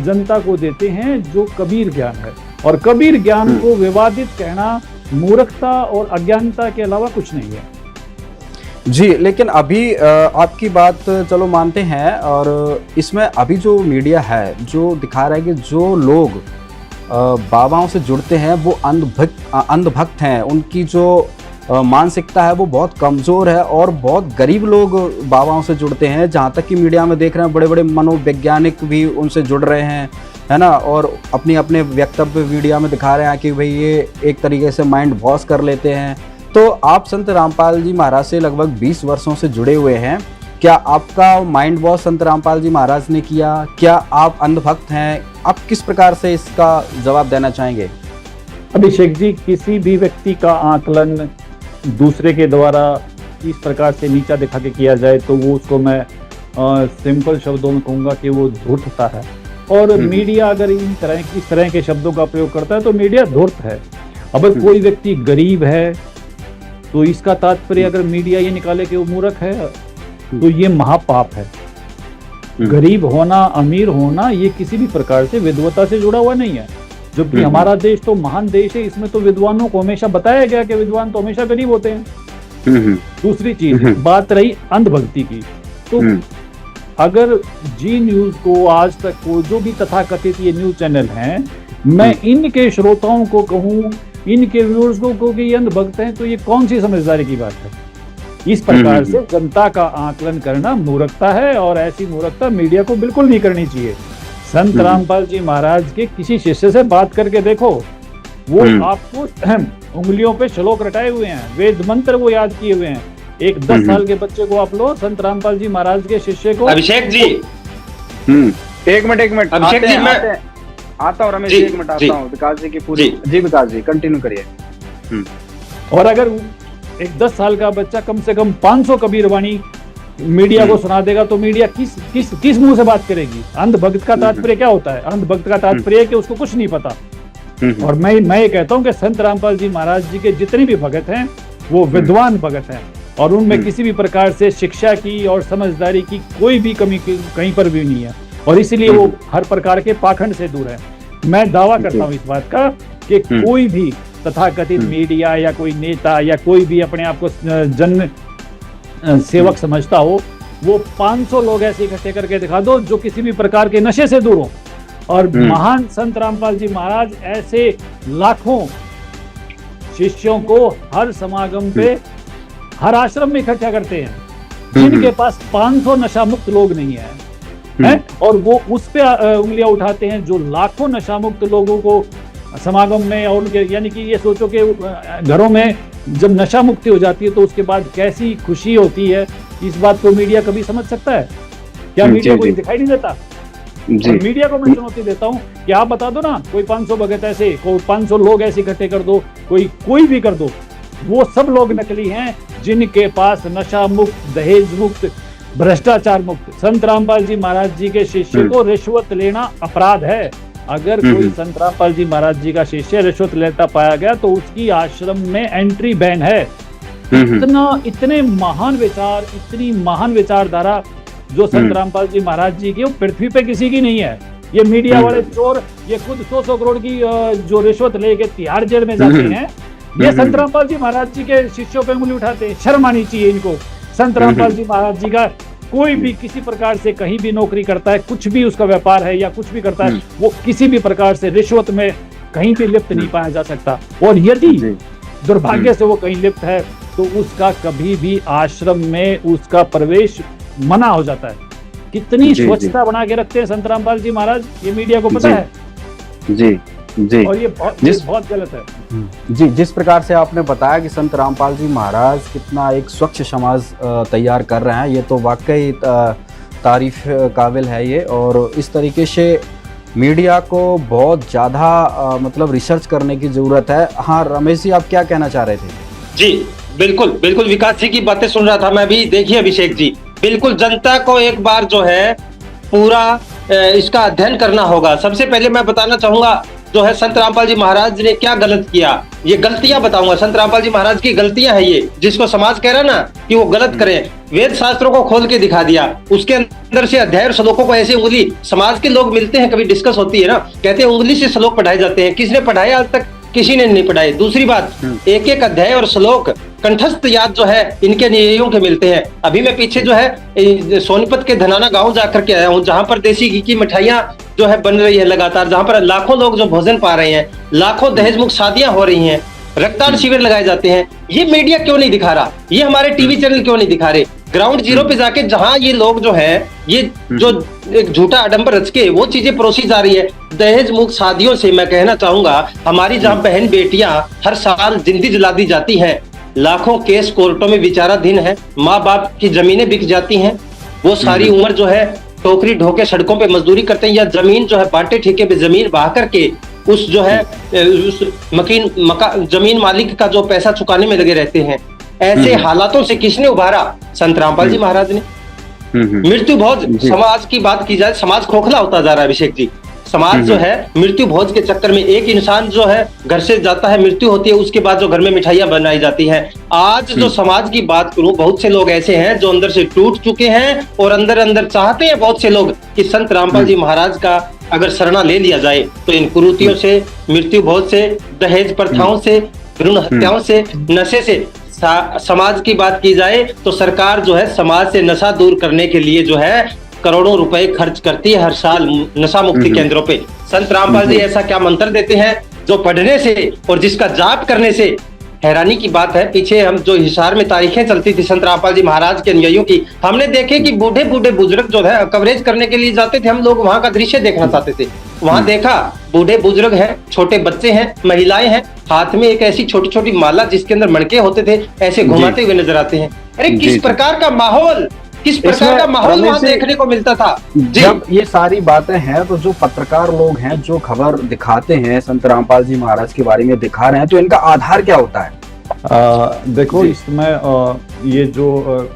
जनता को देते हैं जो कबीर ज्ञान है। और कबीर ज्ञान को विवादित कहना मूर्खता और अज्ञानता के अलावा कुछ नहीं है। जी, लेकिन अभी आपकी बात चलो मानते हैं, और इसमें अभी जो मीडिया है जो दिखा रहा है कि जो लोग बाबाओं से जुड़ते हैं वो अंधभक्त हैं, उनकी जो मानसिकता है वो बहुत कमज़ोर है और बहुत गरीब लोग बाबाओं से जुड़ते हैं। जहाँ तक कि मीडिया में देख रहे हैं बड़े बड़े मनोवैज्ञानिक भी उनसे जुड़ रहे हैं, है ना, और अपने अपने वक्तव्य मीडिया में दिखा रहे हैं कि भाई ये एक तरीके से माइंड वॉश कर लेते हैं। तो आप संत रामपाल जी महाराज से लगभग 20 वर्षों से जुड़े हुए हैं, क्या आपका माइंड वॉश संत रामपाल जी महाराज ने किया? क्या आप अंधभक्त हैं? आप किस प्रकार से इसका जवाब देना चाहेंगे? अभिषेक जी, किसी भी व्यक्ति का आकलन दूसरे के द्वारा इस प्रकार से नीचा दिखा के किया जाए तो वो उसको मैं सिंपल शब्दों में कहूँगा कि वो धूर्तता है। और मीडिया अगर इस तरह के शब्दों का प्रयोग करता है तो मीडिया धूर्त है। अगर कोई व्यक्ति गरीब है तो इसका तात्पर्य अगर मीडिया ये निकाले कि वो मूर्ख है तो ये महापाप है। गरीब होना, अमीर होना, ये किसी भी प्रकार से विद्वता से जुड़ा हुआ नहीं है। जबकि हमारा देश तो महान देश है, इसमें तो विद्वानों को हमेशा बताया गया कि विद्वान तो हमेशा गरीब होते हैं। दूसरी चीज, बात रही अंधभक्ति की, तो अगर जी न्यूज को, आज तक को, जो भी तथाकथित ये न्यूज चैनल हैं, मैं इनके श्रोताओं को कहूँ, इनके व्यूअर्स को कहूँ कि ये अंधभक्त हैं, तो ये कौन सी समझदारी की बात है? इस प्रकार से जनता का आकलन करना मूर्खता है और ऐसी मूर्खता मीडिया को बिल्कुल नहीं करनी चाहिए। संत रामपाल जी महाराज के किसी शिष्य से बात करके देखो, वो आपको उंगलियों पे श्लोक रटाए हुए हैं, वेद मंत्र वो याद किए हुए हैं। एक 10 साल के बच्चे को आप लो, संत रामपाल जी महाराज के शिष्य को। अभिषेक जी, एक मिनट अभिषेक जी, मैं आता हूँ, रमेश, एक मिनट आता हूँ। विकास जी की पूरी जी विकास जी कंटिन्यू करिए। और अगर एक 10 साल का बच्चा कम से कम 500 कबीरवाणी मीडिया को सुना देगा तो मीडिया किस मुंह से बात करेगी? अंधभक्त का तात्पर्य क्या होता है? अंधभक्त का तात्पर्य है कि उसको कुछ नहीं पता। और मैं ये कहता हूं कि संत रामपाल जी महाराज जी के जितने भी भगत हैं वो विद्वान भगत हैं और उनमें किसी भी प्रकार से शिक्षा की और समझदारी की कोई भी कमी कहीं पर भी नहीं है, और इसीलिए वो हर प्रकार के पाखंड से दूर है। मैं दावा करता हूँ इस बात का कि कोई भी तथाकथित मीडिया या कोई नेता या कोई भी अपने आप को जन सेवक समझता हो, वो 500 लोग ऐसे इकट्ठे करके दिखा दो जो किसी भी प्रकार के नशे से दूर हो। और महान संत रामपाल जी महाराज ऐसे लाखों शिष्यों को हर समागम पे, हर आश्रम में इकट्ठा करते हैं। जिनके पास 500 नशा मुक्त लोग नहीं है, हैं? और वो उस पे उंगलियां उठाते हैं जो लाखों नशा मुक्त लोगों को समागम में और उनके, यानी कि ये सोचो कि घरों में जब नशा मुक्ति हो जाती है तो उसके बाद कैसी खुशी होती है, इस बात को मीडिया कभी समझ सकता है क्या? मीडिया को दिखाई नहीं देता। और मीडिया को मैं चुनौती देता हूँ कि आप बता दो ना, कोई 500 भगत ऐसे, कोई 500 लोग ऐसे इकट्ठे कर दो, कोई भी कर दो, वो सब लोग नकली हैं जिनके पास नशा मुक्त, दहेज मुक्त, भ्रष्टाचार मुक्त। संत रामपाल जी महाराज जी के शिष्य को रिश्वत लेना अपराध है। अगर कोई संत रामपाल जी महाराज जी का शिष्य रिश्वत लेता पाया गया तो उसकी आश्रम में एंट्री बैन है। इतने महान विचार, इतनी महान विचारधारा जो संत रामपाल जी महाराज जी की, वो पृथ्वी पे किसी की नहीं है। ये मीडिया वाले चोर, ये खुद 100 करोड़ की जो रिश्वत लेके तिहाड़ जेल में जाते हैं, ये संत रामपाल जी महाराज जी के शिष्यों पे उंगली उठाते हैं। शर्म आनी चाहिए इनको। संत रामपाल जी महाराज जी का कोई भी किसी प्रकार से कहीं भी नौकरी करता है, कुछ भी उसका व्यापार है या कुछ भी करता है, वो किसी भी प्रकार से रिश्वत में कहीं भी लिप्त नहीं पाया जा सकता। और यदि दुर्भाग्य से वो कहीं लिप्त है तो उसका कभी भी आश्रम में उसका प्रवेश मना हो जाता है। कितनी स्वच्छता बना के रखते हैं संत रामपाल जी महाराज, ये मीडिया को पता है। जी। और ये बहुत गलत है। जी, जिस प्रकार से आपने बताया कि संत रामपाल जी महाराज कितना एक स्वच्छ समाज तैयार कर रहे हैं, ये तो वाकई तारीफ काबिल है ये। और इस तरीके से मीडिया को बहुत ज़्यादा मतलब रिसर्च करने की ज़रूरत है। हाँ रमेश जी, आप क्या कहना चाह रहे थे? जी बिल्कुल विकास जी की बातें सुन रहा था मैं भी। देखिए अभिषेक जी, बिल्कुल जनता को एक बार जो है पूरा इसका अध्ययन करना होगा। सबसे पहले मैं बताना चाहूंगा जो है संत रामपाल जी महाराज ने क्या गलत किया, ये गलतियां बताऊंगा। संत रामपाल जी महाराज की गलतियां हैं ये, जिसको समाज कह रहा है ना कि वो गलत करें। वेद शास्त्रों को खोल के दिखा दिया, उसके अंदर से अध्याय और श्लोकों को ऐसे उंगली, समाज के लोग मिलते हैं कभी डिस्कस होती है ना, कहते हैं उंगली से श्लोक पढ़ाए जाते हैं। किसने पढ़ाए? आज तक किसी ने नहीं पढ़ाए। दूसरी बात, एक एक अध्याय और श्लोक कंठस्थ याद जो है इनके निययों के मिलते हैं। अभी मैं पीछे जो है सोनीपत के धनाना गांव जाकर के आया हूँ, जहां पर देसी घी की मिठाइयां जो है बन रही है लगातार, जहां पर लाखों लोग जो भोजन पा रहे हैं, लाखों दहेज मुक्त शादियां हो रही हैं, रक्तदान शिविर लगाए जाते हैं। ये मीडिया क्यों नहीं दिखा रहा? ये हमारे टीवी चैनल क्यों नहीं दिखा रहे? ग्राउंड जीरो पे जाके जहां ये लोग जो है ये जो एक झूठा आडंबर रच के वो चीजें परोसी जा रही है। दहेज मुक्त शादियों से मैं कहना चाहूंगा, हमारी जहां बहन बेटियां हर साल जिंदगी जला दी जाती हैं, लाखों केस कोर्टों में विचाराधीन है, माँ बाप की जमीनें बिक जाती हैं, वो सारी उम्र जो है टोकरी ढोके सड़कों पे मजदूरी करते हैं, या जमीन जो है बांटे ठेके पे जमीन बहा करके उस जो है उस जमीन मालिक का जो पैसा चुकाने में लगे रहते हैं। ऐसे हालातों से किसने उभारा? संत रामपाल जी महाराज ने। मृत्यु भोज, समाज की बात की जाए, समाज खोखला होता जा रहा है अभिषेक जी। समाज जो है मृत्यु भोज के चक्कर में, एक इंसान जो है घर से जाता है, मृत्यु होती है, उसके बाद जो घर में मिठाइयां बनाई जाती हैं। आज जो समाज की बात करूं, बहुत से लोग ऐसे हैं जो अंदर से टूट चुके हैं और अंदर अंदर चाहते हैं बहुत से लोग कि संत रामपाल जी महाराज का अगर शरणा ले लिया जाए तो इन कुरीतियों से, मृत्यु भोज से, दहेज प्रथाओं से, भ्रूण हत्याओं से, नशे से, समाज की बात की जाए तो सरकार जो है समाज से नशा दूर करने के लिए जो है करोड़ों रुपए खर्च करती है हर साल नशा मुक्ति केंद्रों पे। संत रामपाल जी ऐसा क्या मंत्र देते हैं जो पढ़ने से और जिसका जाप करने से हैरानी की बात है। पीछे हम जो हिसार में तारीखें चलती थी संत रामपाल जी महाराज के अनुयायियों की, हमने देखे कि बूढ़े बूढ़े बुजुर्ग जो है कवरेज करने के लिए जाते थे, हम लोग वहां का दृश्य देखना चाहते थे। वहां देखा बूढ़े बुजुर्ग हैं, छोटे बच्चे हैं, महिलाएं हैं, हाथ में एक ऐसी छोटी छोटी माला जिसके अंदर मणके होते थे, ऐसे घुमाते हुए नजर आते हैं। अरे किस प्रकार का माहौल, किस प्रकार का माहौल वहां देखने को मिलता था। जब ये सारी बातें हैं तो जो पत्रकार लोग हैं जो खबर दिखाते हैं संत रामपाल जी महाराज के बारे में दिखा रहे हैं, तो इनका आधार क्या होता है? देखो इसमें ये जो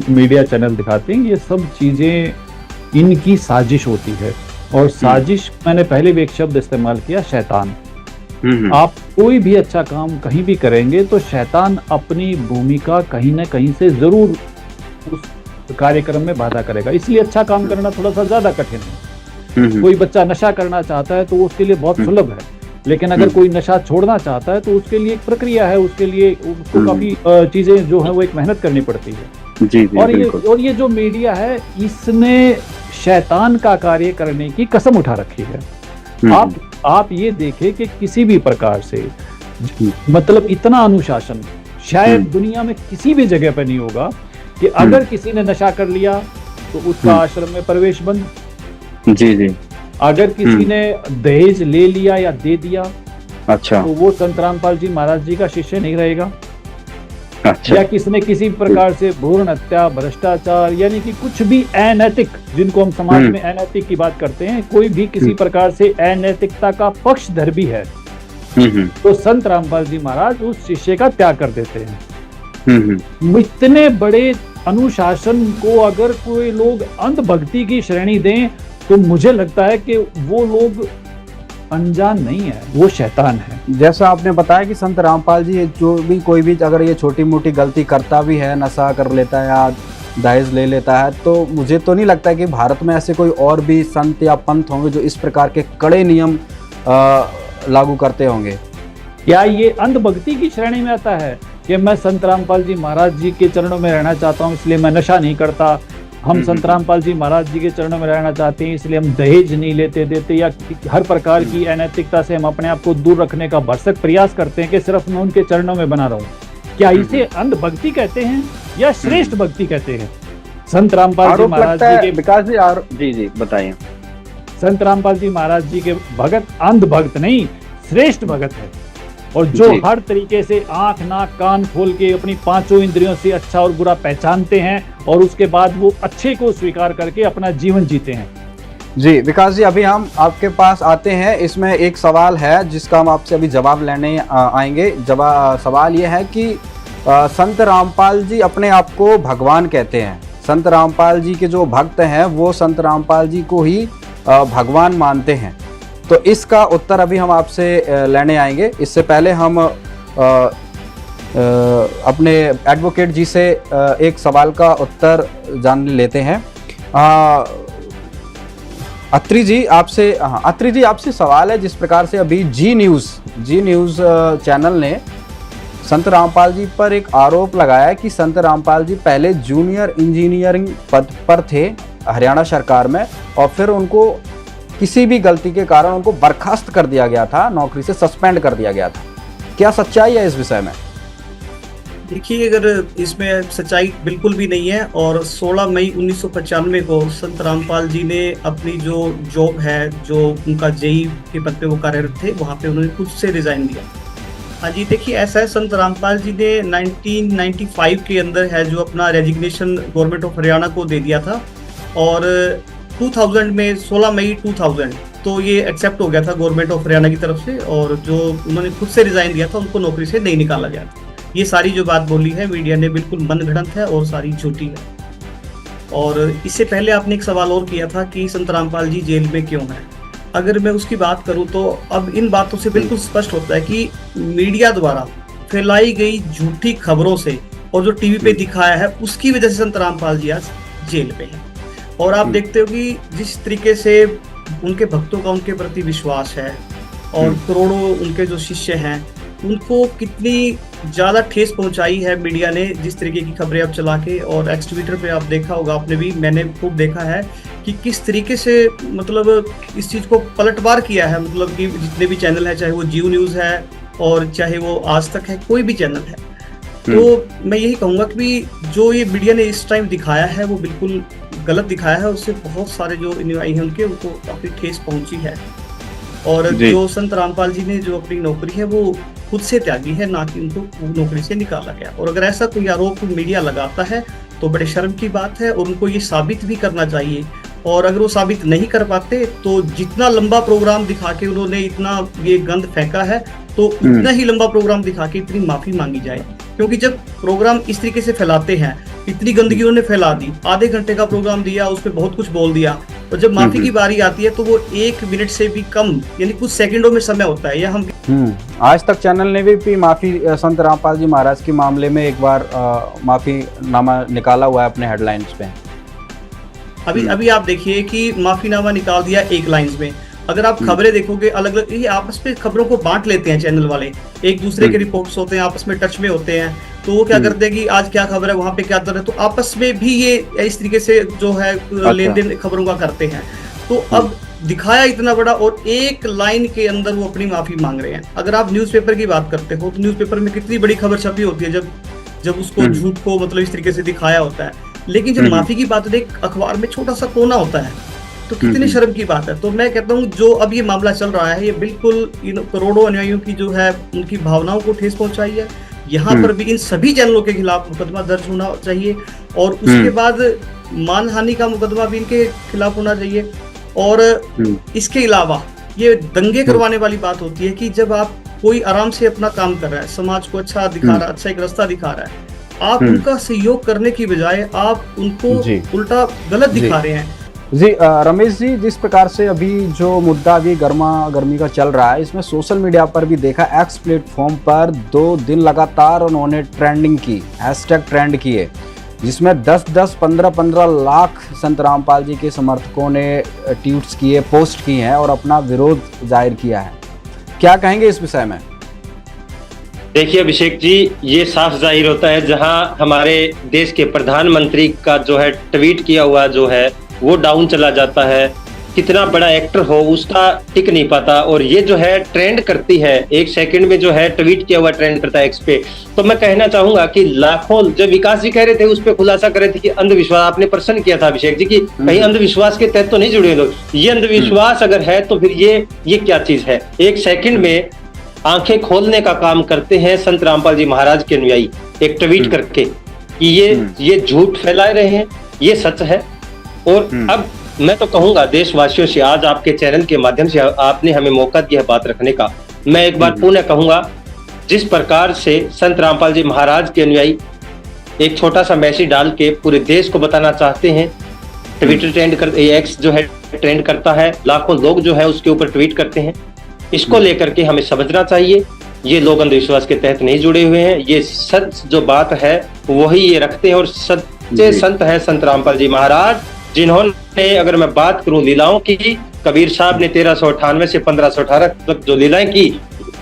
मीडिया चैनल दिखाते हैं, ये सब चीजें इनकी साजिश होती है। और साजिश, मैंने पहले भी एक शब्द इस्तेमाल किया, शैतान। आप कोई भी अच्छा काम कहीं भी करेंगे तो शैतान अपनी भूमिका कहीं ना कहीं से जरूर उस कार्यक्रम में बाधा करेगा। इसलिए अच्छा काम करना थोड़ा सा ज्यादा कठिन है। कोई बच्चा नशा करना चाहता है तो उसके लिए बहुत सुलभ है, लेकिन अगर कोई नशा छोड़ना चाहता है तो उसके लिए एक प्रक्रिया है, उसके लिए उसको काफी चीजें जो है वो एक मेहनत करनी पड़ती है। जी, और ये जो मीडिया है इसने शैतान का कार्य करने की कसम उठा रखी है। आप ये देखें कि किसी भी प्रकार से मतलब इतना अनुशासन शायद दुनिया में किसी भी जगह पर नहीं होगा कि अगर किसी ने नशा कर लिया तो उसका आश्रम में प्रवेश बंद। जी जी। अगर किसी ने दहेज ले लिया या दे दिया, अच्छा, तो वो संत रामपाल जी महाराज जी का शिष्य नहीं रहेगा। अच्छा, या किसने किसी प्रकार से भ्रूण हत्या, भ्रष्टाचार, यानी कि कुछ भी अनैतिक, जिनको हम समाज में अनैतिक की बात करते हैं, कोई भी किसी प्रकार से अनैतिकता का पक्षधर भी है तो संत रामपाल जी महाराज उस शिष्य का त्याग कर देते हैं। इतने बड़े अनुशासन को अगर कोई लोग अंधभक्ति की श्रेणी दें तो मुझे लगता है कि वो लोग अनजान नहीं है, वो शैतान है। जैसा आपने बताया कि संत रामपाल जी जो भी कोई भी अगर ये छोटी मोटी गलती करता भी है, नशा कर लेता है या दहेज ले लेता है, तो मुझे तो नहीं लगता कि भारत में ऐसे कोई और भी संत या पंथ होंगे जो इस प्रकार के कड़े नियम लागू करते होंगे। क्या ये अंधभक्ति की श्रेणी में आता है कि मैं संत रामपाल जी महाराज जी के चरणों में रहना चाहता हूँ इसलिए मैं नशा नहीं करता, हम संत रामपाल जी महाराज जी के चरणों में रहना चाहते हैं इसलिए हम दहेज नहीं लेते देते, या हर प्रकार की अनैतिकता से हम अपने आप को दूर रखने का भरसक प्रयास करते हैं कि सिर्फ मैं उनके चरणों में बना रहूं? क्या इसे अंधभक्ति कहते हैं या श्रेष्ठ भक्ति कहते हैं? संत रामपाल जी महाराज जी के विकास जी जी बताइए। संत रामपाल जी महाराज जी के भगत अंधभक्त नहीं, श्रेष्ठ भगत है, और जो हर तरीके से आंख नाक कान खोल के अपनी पांचों इंद्रियों से अच्छा और बुरा पहचानते हैं और उसके बाद वो अच्छे को स्वीकार करके अपना जीवन जीते हैं। जी विकास जी, अभी हम आपके पास आते हैं। इसमें एक सवाल है जिसका हम आपसे अभी जवाब लेने आएंगे। सवाल ये है कि संत रामपाल जी अपने आप को भगवान कहते हैं। संत रामपाल जी के जो भक्त हैं वो संत रामपाल जी को ही भगवान मानते हैं। तो इसका उत्तर अभी हम आपसे लेने आएंगे। इससे पहले हम अपने एडवोकेट जी से एक सवाल का उत्तर जान लेते हैं। अत्री जी आपसे सवाल है। जिस प्रकार से अभी जी न्यूज़ चैनल ने संत रामपाल जी पर एक आरोप लगाया है कि संत रामपाल जी पहले जूनियर इंजीनियरिंग पद पर थे हरियाणा सरकार में, और फिर उनको किसी भी गलती के कारण उनको बर्खास्त कर दिया गया था, नौकरी से सस्पेंड कर दिया गया था। क्या सच्चाई है इस विषय में? देखिए, अगर इसमें सच्चाई बिल्कुल भी नहीं है। और 16 मई 1995 को संत रामपाल जी ने अपनी जो जॉब है, जो उनका जेई के पद पे वो कार्यरत थे, वहाँ पे उन्होंने खुद से रिजाइन दिया। हाँ जी, देखिए ऐसा है, संत रामपाल जी ने 1995 के अंदर है जो अपना रेजिग्नेशन गवर्नमेंट ऑफ हरियाणा को दे दिया था, और 2000 में 16 मई 2000 तो ये एक्सेप्ट हो गया था गवर्नमेंट ऑफ हरियाणा की तरफ से, और जो उन्होंने खुद से रिजाइन दिया था उनको नौकरी से नहीं निकाला गया था। ये सारी जो बात बोली है मीडिया ने बिल्कुल मनगढ़ंत है और सारी झूठी है। और इससे पहले आपने एक सवाल और किया था कि संत रामपाल जी जेल में क्यों है। अगर मैं उसकी बात करूं तो अब इन बातों से बिल्कुल स्पष्ट होता है कि मीडिया द्वारा फैलाई गई झूठी खबरों से और जो टीवी पे दिखाया है उसकी वजह से संत रामपाल जी आज जेल पे हैं। और आप देखते हो कि जिस तरीके से उनके भक्तों का उनके प्रति विश्वास है और करोड़ों उनके जो शिष्य हैं उनको कितनी ज़्यादा ठेस पहुंचाई है मीडिया ने, जिस तरीके की खबरें अब चला के। और एक्स ट्विटर पे आप देखा होगा, आपने भी, मैंने खूब देखा है कि किस तरीके से मतलब इस चीज़ को पलटवार किया है। मतलब कि जितने भी चैनल है, चाहे वो जियो न्यूज़ है और चाहे वो आज तक है, कोई भी चैनल है, तो मैं यही कहूँगा कि जो ये मीडिया ने इस टाइम दिखाया है वो बिल्कुल गलत दिखाया है। उससे बहुत सारे जो अनुयायी हैं उनको काफ़ी ठेस पहुंची है। और जो संत रामपाल जी ने जो अपनी नौकरी है वो खुद से त्यागी है, ना कि उनको नौकरी से निकाला गया। और अगर ऐसा कोई आरोप मीडिया लगाता है तो बड़े शर्म की बात है, और उनको ये साबित भी करना चाहिए। और अगर वो साबित नहीं कर पाते तो जितना लंबा प्रोग्राम दिखा के उन्होंने इतना ये गंद फेंका है, तो उतना ही लंबा प्रोग्राम दिखा के इतनी माफी मांगी जाए। क्योंकि जब प्रोग्राम इस तरीके से फैलाते हैं, इतनी गंदगी उन्होंने फैला दी, आधे घंटे का प्रोग्राम दिया, उस पर बहुत कुछ बोल दिया, और जब माफी की बारी आती है तो वो 1 मिनट से भी कम, यानी कुछ सेकंडों में समय होता है। या हम आज तक चैनल ने भी माफी संत रामपाल जी महाराज के मामले में एक बार माफी नामा निकाला हुआ है अपने हेडलाइंस पे। अभी आप देखिए कि माफीनामा निकाल दिया एक लाइंस में। अगर आप खबरें देखोगे अलग अलग, ये आपस में खबरों को बांट लेते हैं चैनल वाले, एक दूसरे के रिपोर्ट्स होते हैं, आपस में टच में होते हैं, तो वो क्या करते हैं कि आज क्या खबर है, वहां पे क्या दर है, तो आपस में भी ये इस तरीके से जो है लेन देन खबरों का करते हैं। तो अब दिखाया इतना बड़ा और एक लाइन के अंदर वो अपनी माफी मांग रहे हैं। अगर आप न्यूज़पेपर की बात करते हो तो न्यूज़पेपर में कितनी बड़ी खबर छपी होती है, जब जब उसको झूठ को मतलब इस तरीके से दिखाया होता है। लेकिन जब माफी की बात होती है, अखबार में छोटा सा कोना होता है, तो कितनी शर्म की बात है। तो मैं कहता हूँ जो अब ये मामला चल रहा है, ये बिल्कुल इन करोड़ों अनुयायियों की जो है उनकी भावनाओं को ठेस पहुंचाई है। यहाँ पर भी इन सभी चैनलों के खिलाफ मुकदमा दर्ज होना चाहिए, और उसके बाद मानहानि का मुकदमा भी इनके खिलाफ होना चाहिए। और इसके अलावा ये दंगे करवाने वाली बात होती है कि जब आप कोई आराम से अपना काम कर रहा है, समाज को अच्छा दिखा रहा है, अच्छा एक रास्ता दिखा रहा है, आप उनका सहयोग करने की बजाय आप उनको उल्टा गलत दिखा रहे हैं। जी रमेश जी, जिस प्रकार से अभी जो मुद्दा अभी गर्मा गर्मी का चल रहा है, इसमें सोशल मीडिया पर भी देखा, एक्स प्लेटफॉर्म पर 2 दिन लगातार उन्होंने ट्रेंडिंग की, हैशटैग ट्रेंड किए, जिसमें 10-10, 15-15 लाख संत रामपाल जी के समर्थकों ने ट्वीट्स किए, पोस्ट किए हैं और अपना विरोध जाहिर किया है। क्या कहेंगे इस विषय में? देखिए अभिषेक जी, ये साफ जाहिर होता है, जहां हमारे देश के प्रधानमंत्री का जो है ट्वीट किया हुआ जो है वो डाउन चला जाता है। कितना बड़ा एक्टर हो उसका टिक नहीं पाता, और ये जो है ट्रेंड करती है, 1 सेकंड में जो है ट्वीट किया हुआ ट्रेंड करता है एक्स पे। तो मैं कहना चाहूंगा कि लाखों, जब विकास जी कह रहे थे उस पर खुलासा कर रहे थे कि अंधविश्वास, आपने प्रश्न किया था अभिषेक जी कि कहीं अंधविश्वास के तहत तो नहीं जुड़े लोग, ये अंधविश्वास अगर है तो फिर ये क्या चीज है। 1 सेकंड में आंखें खोलने का काम करते हैं संत रामपाल जी महाराज के अनुयायी, एक ट्वीट करके कि ये झूठ फैला रहे हैं, ये सच है। और अब मैं तो कहूंगा देशवासियों से, आज आपके चैनल के माध्यम से आपने हमें मौका दिया है बात रखने का, मैं एक बार पुनः कहूंगा, जिस प्रकार से संत रामपाल जी महाराज के अनुयायी एक छोटा सा मैसेज डाल के पूरे देश को बताना चाहते हैं, ट्विटर ट्रेंड कर, एक्स जो है ट्रेंड करता है, लाखों लोग जो है उसके ऊपर ट्वीट करते हैं, इसको लेकर के हमें समझना चाहिए ये लोग अंधविश्वास के तहत नहीं जुड़े हुए हैं, ये सच जो बात है वही ये रखते हैं, और सच्चे संत है संत रामपाल जी महाराज, जिन्होंने, अगर मैं बात करूं लीलाओं की, कबीर साहब ने 1398 से 1518 तक जो लीलाएं की,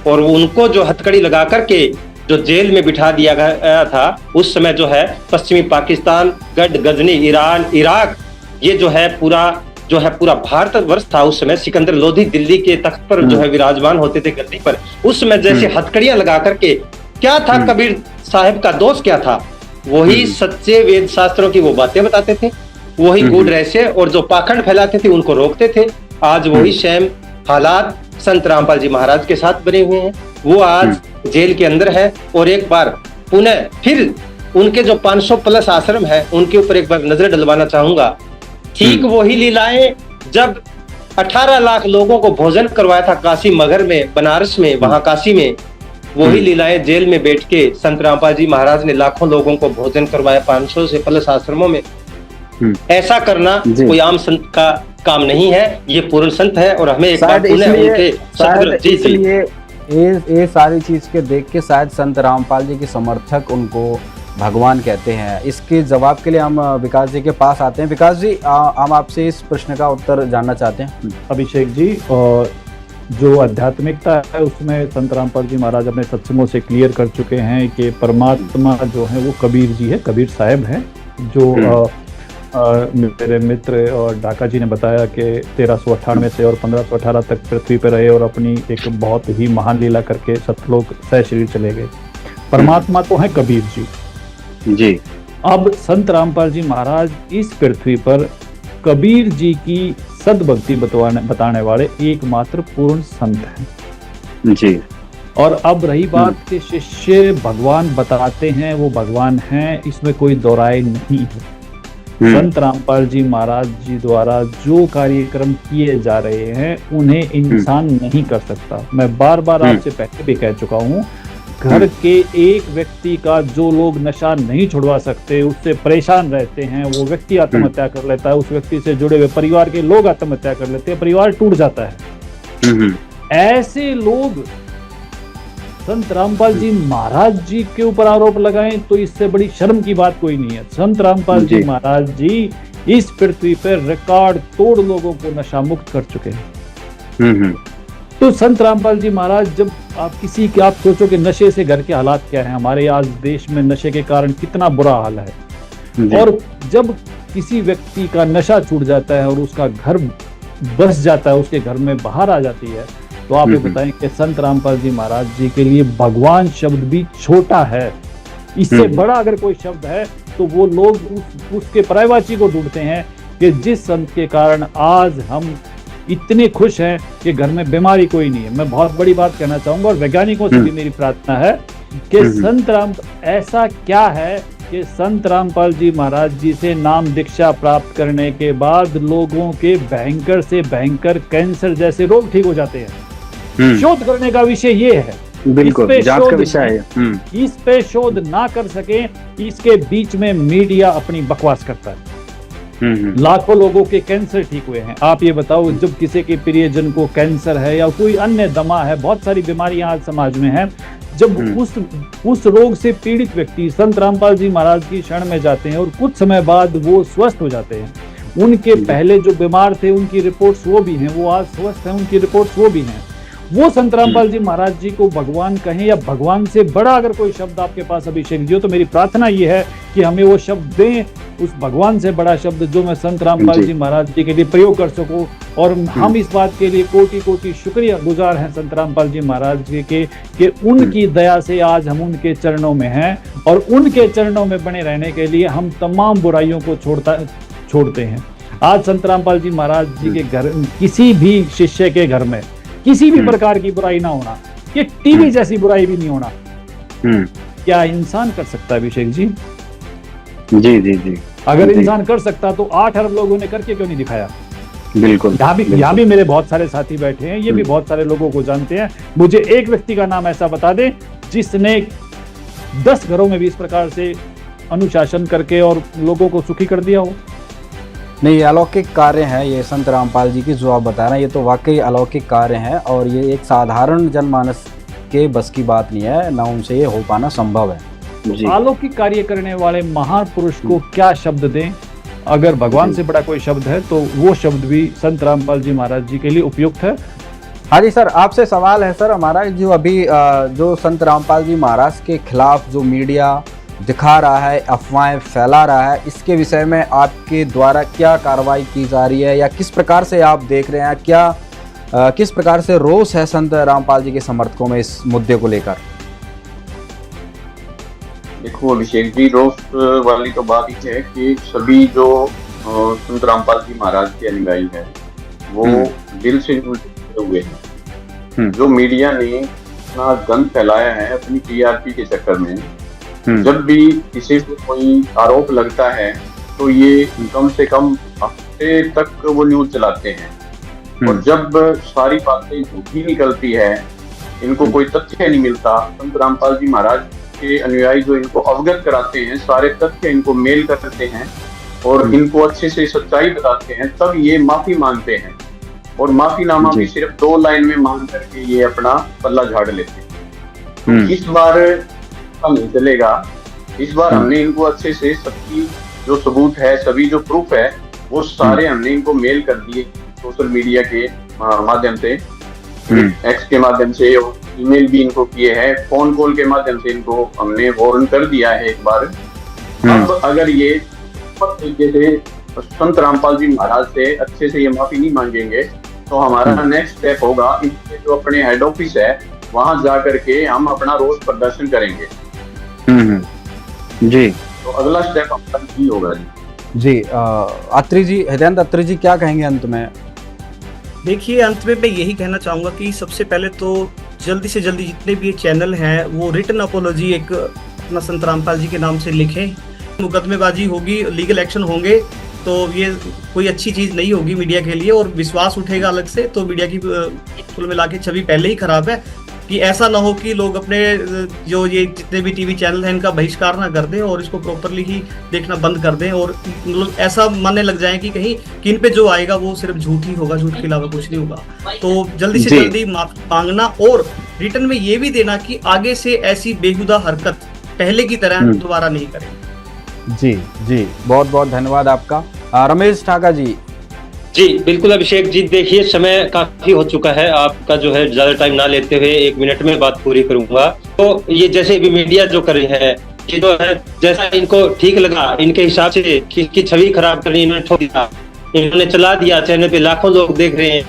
और उनको जो हथकड़ी लगा करके जो जेल में बिठा दिया गया था, उस समय जो है पश्चिमी पाकिस्तान, गढ़, गजनी, ईरान, इराक, ये जो है पूरा भारतवर्ष था उस समय। सिकंदर लोधी दिल्ली के तख्त पर जो है विराजमान होते थे गद्दी पर, उस समय जैसे हथकड़ियां लगा करके, क्या था कबीर साहब का दोष क्या था? वही सच्चे वेद शास्त्रों की वो बातें बताते थे, वही गूढ़ रहस्य, और जो पाखंड फैलाते थे उनको रोकते थे। आज वही सेम हालात संत रामपाल जी महाराज के साथ बने हुए हैं, वो आज जेल के अंदर है। और एक बार पुनः फिर उनके जो 500 प्लस आश्रम है उनके ऊपर एक बार नजर डलवाना चाहूंगा। ठीक वही लीलाएं जब 18 लाख लोगों को भोजन करवाया था काशी मगर में, बनारस में, वहां काशी में, वही लीलाएं जेल में बैठ के संत रामपाल जी महाराज ने लाखों लोगों को भोजन करवाया 500 से प्लस आश्रमों में। ऐसा करना कोई आम संत का काम नहीं है, ये पूर्ण संत है। और हमें एक बार पुनः उनके इसलिए ये सारी चीज के देख के शायद संत रामपाल जी के समर्थक उनको भगवान कहते हैं। इसके जवाब के लिए हम विकास जी के पास आते हैं। विकास जी, हम आपसे इस प्रश्न का उत्तर जानना चाहते हैं। अभिषेक जी, जो आध्यात्मिकता है उसमें संत रामपाल जी महाराज अपने सत्संगों से क्लियर कर चुके हैं कि परमात्मा जो है वो कबीर जी है, कबीर साहब है, जो मेरे मित्र और ढाका जी ने बताया कि 1398 से और 1518 तक पृथ्वी पर रहे और अपनी एक बहुत ही महान लीला करके सतलोक सह शरीर चले गए। परमात्मा तो है कबीर जी। अब संत रामपाल जी महाराज इस पृथ्वी पर कबीर जी की सद्भक्ति बताने वाले एकमात्र पूर्ण संत हैं जी। और अब रही बात कि शिष्य भगवान बताते हैं, वो भगवान हैं, इसमें कोई दो राय नहीं है। संत रामपाल जी महाराज जी द्वारा जो कार्यक्रम किए जा रहे हैं उन्हें इंसान नहीं कर सकता। मैं बार बार आपसे पहले भी कह चुका हूँ, घर के एक व्यक्ति का जो लोग नशा नहीं छुड़वा सकते, उससे परेशान रहते हैं, वो व्यक्ति आत्महत्या कर लेता है, उस व्यक्ति से जुड़े हुए परिवार के लोग आत्महत्या कर लेते हैं, परिवार टूट जाता है। ऐसे लोग संत रामपाल जी महाराज जी के ऊपर आरोप लगाएं तो इससे बड़ी शर्म की बात कोई नहीं है। संत रामपाल जी महाराज जी इस पृथ्वी पर रिकॉर्ड तोड़ लोगों को नशा मुक्त कर चुके हैं। तो संत रामपाल जी महाराज, जब आप सोचो कि नशे से घर के हालात क्या हैं, हमारे आज देश में नशे के कारण कितना बुरा हाल है, और जब किसी व्यक्ति का नशा छूट जाता है और उसका घर बस जाता है, उसके घर में बाहर आ जाती है, तो आप ये बताएं कि संत रामपाल जी महाराज जी के लिए भगवान शब्द भी छोटा है। इससे बड़ा अगर कोई शब्द है तो वो लोग उसके पर्यायवाची को ढूंढते हैं कि जिस संत के कारण आज हम इतने खुश हैं कि घर में बीमारी कोई नहीं है। मैं बहुत बड़ी बात कहना चाहूंगा और वैज्ञानिकों से भी मेरी प्रार्थना है कि संत राम ऐसा क्या है कि संत रामपाल जी महाराज जी से नाम दीक्षा प्राप्त करने के बाद लोगों के भयंकर से भयंकर कैंसर जैसे रोग ठीक हो जाते हैं। शोध करने का विषय ये है, बिल्कुल जांच का विषय है। इस पे शोध ना कर सके, इसके बीच में मीडिया अपनी बकवास करता है। लाखों लोगों के कैंसर ठीक हुए हैं। आप ये बताओ, जब किसी के प्रियजन को कैंसर है या कोई अन्य दमा है, बहुत सारी बीमारियां आज समाज में हैं, जब उस रोग से पीड़ित व्यक्ति संत रामपाल जी महाराज की शरण में जाते हैं और कुछ समय बाद वो स्वस्थ हो जाते हैं, उनके पहले जो बीमार थे उनकी रिपोर्ट्स वो भी हैं, वो आज स्वस्थ हैं, उनकी रिपोर्ट्स वो भी हैं। वो संत रामपाल जी महाराज जी को भगवान कहें या भगवान से बड़ा अगर कोई शब्द आपके पास अभिषेक जी हो, तो मेरी प्रार्थना ये है कि हमें वो शब्द दें, उस भगवान से बड़ा शब्द जो मैं संत रामपाल जी महाराज जी के लिए प्रयोग कर सकूं। और हम इस बात के लिए कोटि कोटि शुक्रिया गुजार हैं संत रामपाल जी महाराज जी के कि उनकी दया से आज हम उनके चरणों में हैं और उनके चरणों में बने रहने के लिए हम तमाम बुराइयों को छोड़ते हैं। आज संत रामपाल जी महाराज जी के घर, किसी भी शिष्य के घर में किसी भी प्रकार की बुराई ना होना, ये टीवी जैसी बुराई भी नहीं होना, क्या इंसान कर सकता है अभिषेक जी? जी जी जी। अगर इंसान कर सकता तो 8 अरब लोगों ने करके क्यों नहीं दिखाया? बिल्कुल। यहाँ भी मेरे बहुत सारे साथी बैठे हैं, ये भी बहुत सारे लोगों को जानते हैं। मुझे एक व्यक्ति का नाम ऐसा बता दे जिसने 10 घरों में भी इस प्रकार से अनुशासन करके और लोगों को सुखी कर दिया हो। नहीं, ये अलौकिक कार्य है, ये संत रामपाल जी की जो आप बता रहे हैं, ये तो वाकई अलौकिक कार्य है और ये एक साधारण जनमानस के बस की बात नहीं है, ना उनसे ये हो पाना संभव है। तो अलौकिक कार्य करने वाले महापुरुष को क्या शब्द दें? अगर भगवान से बड़ा कोई शब्द है तो वो शब्द भी संत रामपाल जी महाराज जी के लिए उपयुक्त है। हाँ जी सर, आपसे सवाल है सर हमारा, जो अभी जो संत रामपाल जी महाराज के खिलाफ जो मीडिया दिखा रहा है, अफवाहें फैला रहा है, इसके विषय में आपके द्वारा क्या कार्रवाई की जा रही है या किस प्रकार से आप देख रहे हैं, क्या किस प्रकार से रोष है संत रामपाल जी के समर्थकों में इस मुद्दे को लेकर? देखो अभिषेक जी, रोष वाली तो बात ही है कि सभी जो संत रामपाल जी महाराज के अनुयायी है वो दिल से जुड़े हुए हैं। जो मीडिया ने इतना गंद फैलाया है अपनी टीआरपी के चक्कर में, जब भी किसी से कोई आरोप लगता है तो ये कम से कम हफ्ते तक वो न्यूज चलाते हैं और जब सारी बातें झूठी निकलती है, इनको कोई तथ्य नहीं मिलता, संत रामपाल जी महाराज के अनुयायी जो इनको अवगत कराते हैं, सारे तथ्य इनको मेल करते हैं और इनको अच्छे से सच्चाई बताते हैं, तब ये माफी मांगते हैं और माफीनामा भी सिर्फ 2 लाइन में मांग करके ये अपना पल्ला झाड़ लेते हैं। इस बार नहीं चलेगा। इस बार हमने इनको अच्छे से सबकी जो सबूत है, सभी जो प्रूफ है, वो सारे हमने इनको मेल कर दिए सोशल मीडिया के माध्यम से, एक्स के माध्यम से, ईमेल भी इनको किए हैं, फोन कॉल के माध्यम से इनको हमने वार्न कर दिया है एक बार। अब अगर ये तरीके से संत रामपाल जी महाराज से अच्छे से ये माफी नहीं मांगेंगे तो हमारा नेक्स्ट स्टेप होगा, इनके जो अपने हेड ऑफिस है वहां जा करके हम अपना रोष प्रदर्शन करेंगे। जी, तो अगला स्टेप हमारा ही होगा जी। अत्री जी, हृदयानंद अत्री जी, क्या कहेंगे अंत में? देखिए, अंत में मैं यही कहना चाहूँगा कि सबसे पहले तो जल्दी से जल्दी जितने भी चैनल हैं वो रिटन अपोलॉजी एक अपना संत रामपाल जी के नाम से लिखें। मुकदमेबाजी होगी, लीगल एक्शन होंगे तो ये कोई अच्छी चीज़ नहीं होगी मीडिया के लिए और विश्वास उठेगा अलग से, तो मीडिया की कुल मिला के छवि पहले ही खराब है। कि ऐसा ना हो कि लोग अपने जो ये जितने भी टीवी चैनल हैं इनका बहिष्कार ना कर दें और इसको प्रॉपरली ही देखना बंद कर दें और मतलब ऐसा मानने लग जाए कि कहीं कि इन पे जो आएगा वो सिर्फ झूठ ही होगा, झूठ के अलावा कुछ नहीं होगा। तो जल्दी से जल्दी माफी मांगना और रिटर्न में ये भी देना कि आगे से ऐसी बेहुदा हरकत पहले की तरह दोबारा नहीं करें। जी जी, बहुत बहुत धन्यवाद आपका। रमेश ठाका जी। जी बिल्कुल अभिषेक जी, देखिए समय काफी हो चुका है, आपका जो है ज्यादा टाइम ना लेते हुए 1 मिनट में बात पूरी करूंगा। तो ये जैसे भी मीडिया जो कर रही है, ये जो है जैसा इनको ठीक लगा, इनके हिसाब से किसकी छवि खराब करनी इन्होंने ठोक दिया, इन्होंने चला दिया, चैनल पे लाखों लोग देख रहे हैं।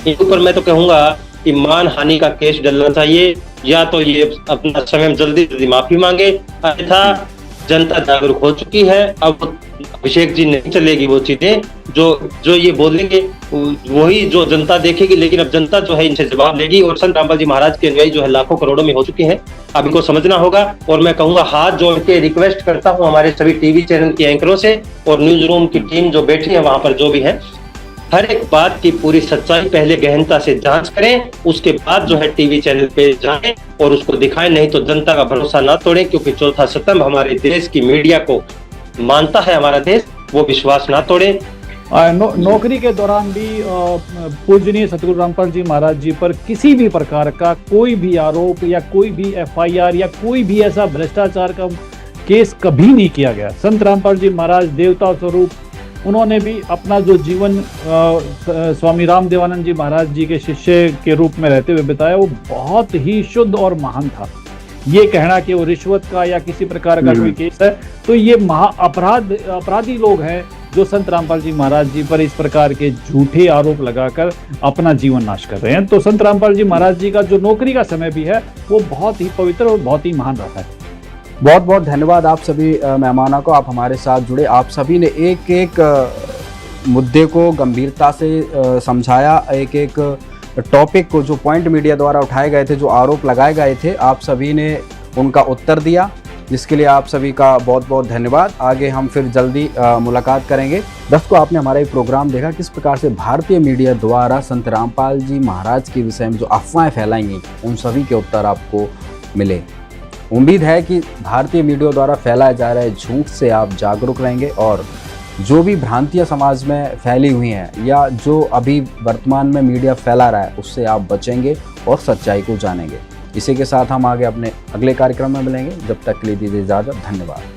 इनके ऊपर मैं तो कहूंगा कि मानहानि का केस डलना चाहिए, या तो ये अपना स्वयं जल्दी जल्दी माफी मांगे, अन्यथा जनता जागरूक हो चुकी है। अब अभिषेक जी नहीं चलेगी वो चीजें, जो ये बोलेंगे वही जो जनता देखेगी, लेकिन अब जनता जो है इनसे जवाब लेगी। और संत रामपाल जी महाराज के अनुयायी जो है लाखों करोड़ों में हो चुके हैं, अब इनको समझना होगा। और मैं कहूंगा, हाथ जोड़ के रिक्वेस्ट करता हूं हमारे सभी टीवी चैनल के एंकरों से और न्यूज रूम की टीम जो बैठी है वहां पर, जो भी है, हर एक बात की पूरी सच्चाई पहले गहनता से जांच करें, उसके बाद जो है टीवी चैनल पे जाएं और उसको दिखाएं। नहीं तो जनता का भरोसा ना तोड़ें, क्योंकि चौथा स्तंभ हमारे देश की मीडिया को मानता है हमारा देश, वो विश्वास ना तोड़े। नौकरी के दौरान भी पूजनीय सतगुरु रामपाल जी महाराज जी पर किसी भी प्रकार का कोई भी आरोप या कोई भी FIR या कोई भी ऐसा भ्रष्टाचार का केस कभी नहीं किया गया। संत रामपाल जी महाराज देवता स्वरूप, उन्होंने भी अपना जो जीवन स्वामी रामदेवानंद जी महाराज जी के शिष्य के रूप में रहते हुए बिताया, वो बहुत ही शुद्ध और महान था। ये कहना कि वो रिश्वत का या किसी प्रकार का कोई केस है, तो ये अपराधी लोग हैं जो संत रामपाल जी महाराज जी पर इस प्रकार के झूठे आरोप लगाकर अपना जीवन नाश कर रहे हैं। तो संत रामपाल जी महाराज जी का जो नौकरी का समय भी है वो बहुत ही पवित्र और बहुत ही महान रहा है। बहुत बहुत धन्यवाद आप सभी मेहमानों को, आप हमारे साथ जुड़े। आप सभी ने एक एक मुद्दे को गंभीरता से समझाया, एक एक टॉपिक को, जो पॉइंट मीडिया द्वारा उठाए गए थे, जो आरोप लगाए गए थे, आप सभी ने उनका उत्तर दिया, जिसके लिए आप सभी का बहुत बहुत धन्यवाद। आगे हम फिर जल्दी मुलाकात करेंगे। दोस्तों, आपने हमारा ये प्रोग्राम देखा, किस प्रकार से भारतीय मीडिया द्वारा संत रामपाल जी महाराज के विषय में जो अफवाहें फैलाई गई, उन सभी के उत्तर आपको मिले। उम्मीद है कि भारतीय मीडिया द्वारा फैलाया जा रहा है झूठ से आप जागरूक रहेंगे और जो भी भ्रांतियां समाज में फैली हुई हैं या जो अभी वर्तमान में मीडिया फैला रहा है, उससे आप बचेंगे और सच्चाई को जानेंगे। इसी के साथ हम आगे अपने अगले कार्यक्रम में मिलेंगे। जब तक के लिए दीजिए इजाज़त। धन्यवाद।